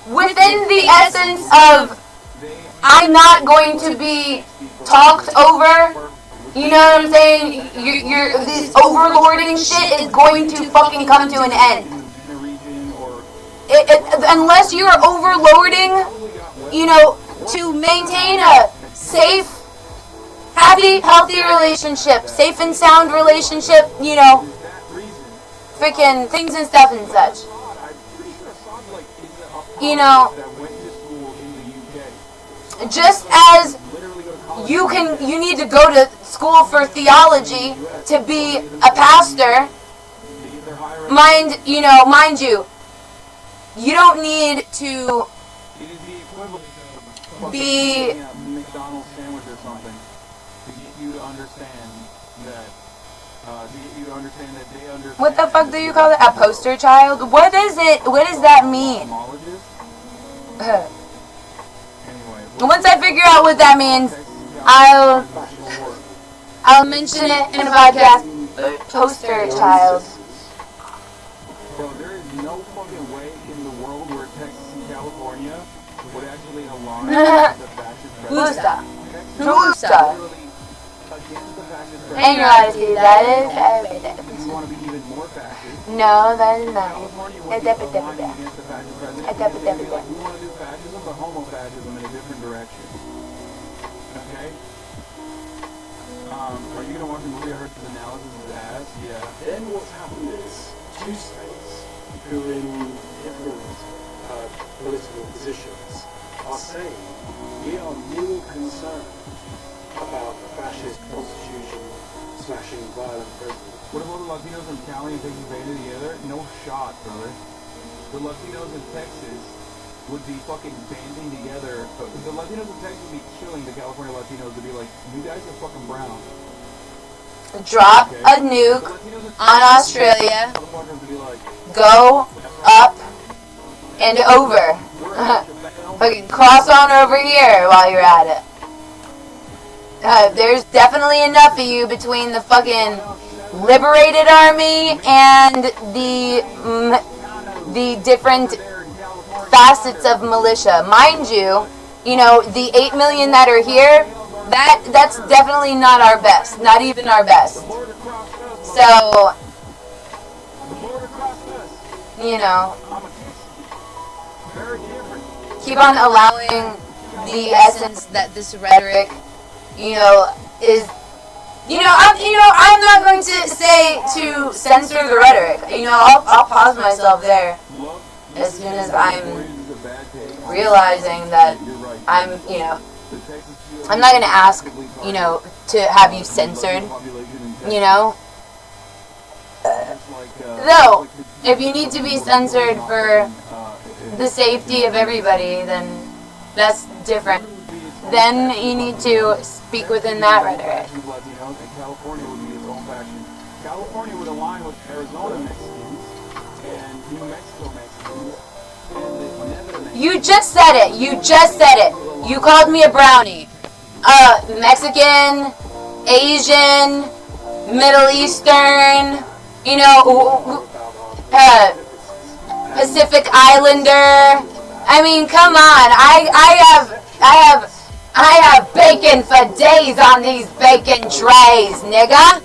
Within the essence of, I'm not going to be talked over. You know what I'm saying? This overlording shit is going to fucking come to an end. Unless you are overloading, to maintain a safe, happy, healthy relationship, safe and sound relationship, freaking things and stuff and such. Just as you need to go to school for theology to be a pastor, mind you, you don't need to be McDonald's sandwich or something to get you to understand that they understand. What the fuck do you call it? A poster child? What is it? What does that mean? Once I figure out what that means, I'll mention it in a podcast. Poster child. Bro, there is no fucking way in the world where Texas and California would actually align with the fascist president. And you want to see that is everything. You want to be even more fascist. No, that is not. California would be aligning against the fascist president. We want to do fascism, but homo-fascism in a different direction. Okay? Are you going to watch the movie? I heard his analysis of his ass. Yeah. Then what's happened is two states who are in different political positions are saying we are more concerned about the fascist constitution smashing violent president. What about the Latinos in Cali and Texas banded together? No shot, brother. The Latinos in Texas would be fucking banding together. The Latinos in Texas would be killing the California Latinos to be like, you guys are fucking brown. Drop a nuke on Australia. Go up and over. Fucking cross on over here while you're at it. There's definitely enough of you between the fucking liberated army and the different facets of militia. Mind you, the 8 million that are here, that's definitely not our best. Not even our best. So, keep on allowing the essence that this rhetoric, is, I'm not going to say to censor the rhetoric. I'll pause myself there as soon as I'm realizing that I'm not going to ask, to have you censored, Though, if you need to be censored for the safety of everybody, then that's different. then you need to speak within that rhetoric. Latinos, and California would be its own faction. California would align with Arizona Mexicans and New Mexico Mexicans and the Nevada Mexicans. You just said it. You just said it. You called me a brownie. Mexican, Asian, Middle Eastern, you know, Pacific Islander. I mean, come on. I have bacon for days on these bacon trays, nigga.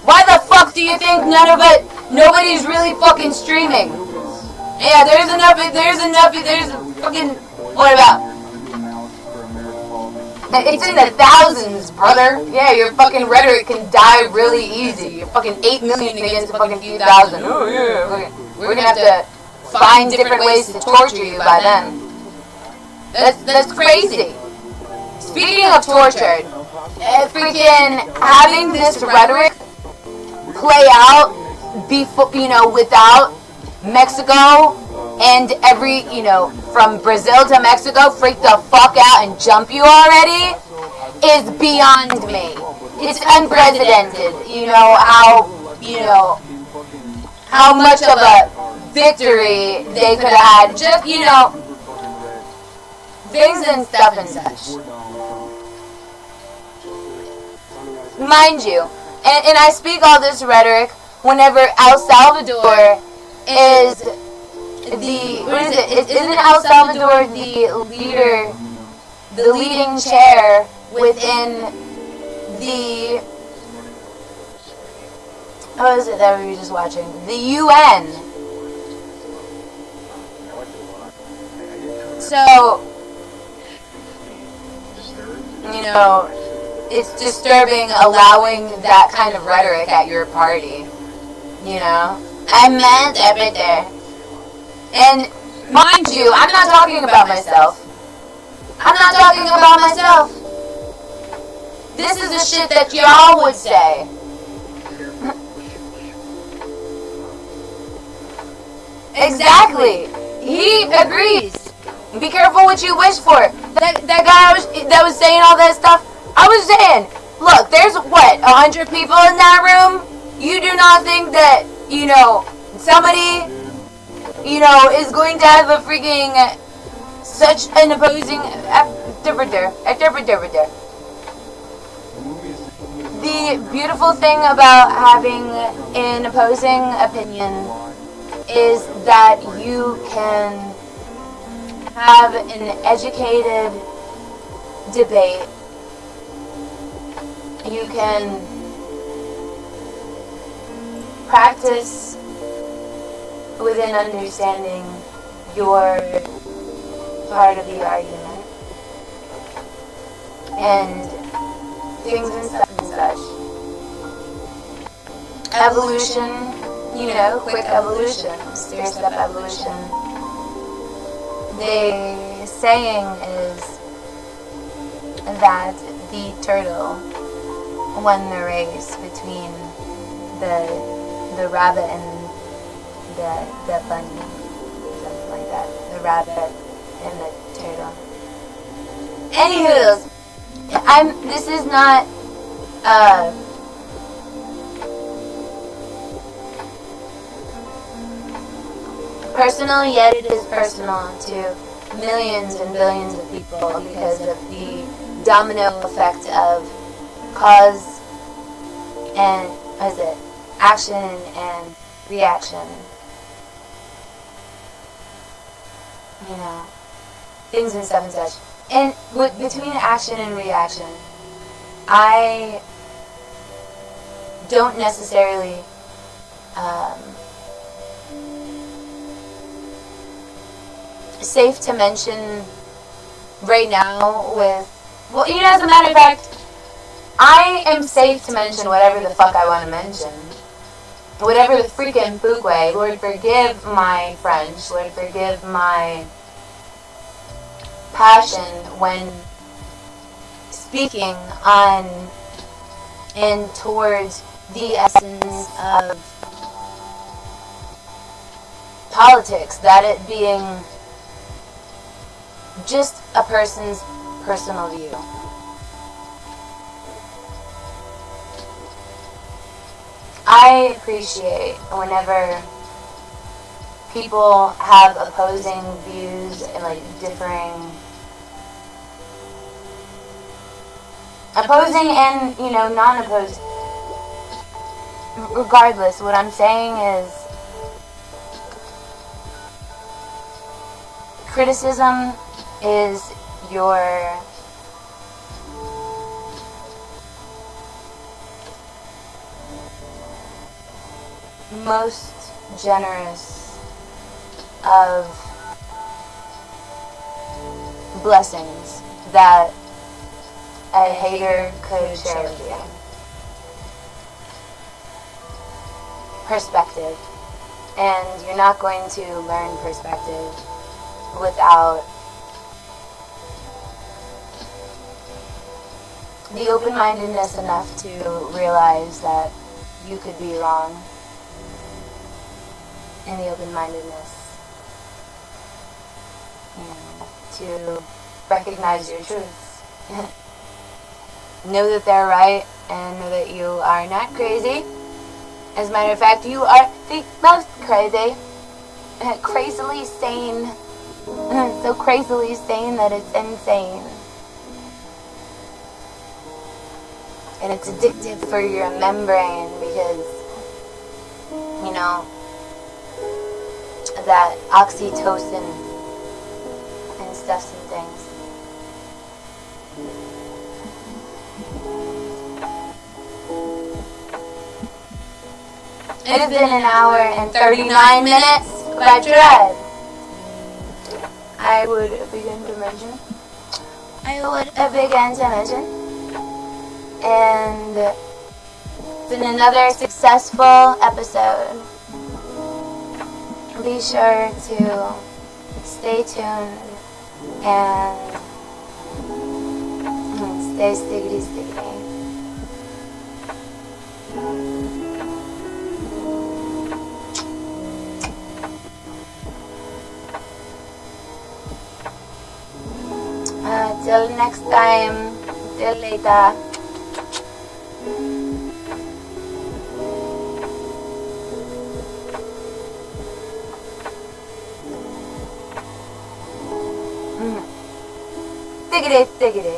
Why the fuck do you think nobody's really fucking streaming? Yeah, there's fucking, what about? It's in the thousands, brother. Yeah, your fucking rhetoric can die really easy. You're fucking 8 million against a fucking few thousand. Oh yeah, we're gonna have to find different ways to torture you by then. That's crazy. Speaking of tortured, freaking having this rhetoric play out, without Mexico and every, from Brazil to Mexico freak the fuck out and jump you already is beyond me. It's unprecedented. How much of a victory they could have had. Just, things and stuff and such. Mind you, and I speak all this rhetoric whenever El Salvador is isn't El Salvador the leading chair within the, what is it that we were just watching? The UN. So, it's disturbing allowing that kind of rhetoric at your party. I meant everything. And mind you, I'm not talking about myself. This is the shit that y'all would say. Exactly. He agrees. Be careful what you wish for. That guy that was saying all that stuff, I was saying, look, there's 100 people in that room? You do not think that, somebody, is going to have a freaking, such an opposing, The beautiful thing about having an opposing opinion is that you can have an educated debate. You can practice within understanding your part of the argument and things and stuff and such. Evolution, quick evolution, stair-step evolution. The saying is that the turtle won the race between the rabbit and the bunny, something like that. The rabbit and the turtle. Anywho, this is not personal, yet it is personal to millions and billions of people because of the domino effect of cause and, action and reaction. Things and stuff and such. And between action and reaction, I don't necessarily safe to mention right now as a matter of fact, I am safe to mention whatever the fuck I want to mention. Whatever the freaking Fuguay. Lord forgive my French. Lord forgive my passion when speaking on and towards the essence of politics, that it being just a person's personal view. I appreciate whenever people have opposing views and like opposing and, you know, non-opposed. Regardless, what I'm saying is criticism is your most generous of blessings that a hater could share with you. Perspective. And you're not going to learn perspective without the open-mindedness enough to realize that you could be wrong, and the open-mindedness, you know, to recognize your truths. Know that they're right, and know that you are not crazy. As a matter of fact, you are the most crazy. Crazily sane. So crazily sane that it's insane. And it's addictive for your membrane because, you know, that oxytocin and stuffs and things. It has been an hour and 39 minutes, but dread. I would begin to mention. And it's been another successful episode. Be sure to stay tuned and stay stickety. Till next time. Till later. Stickity.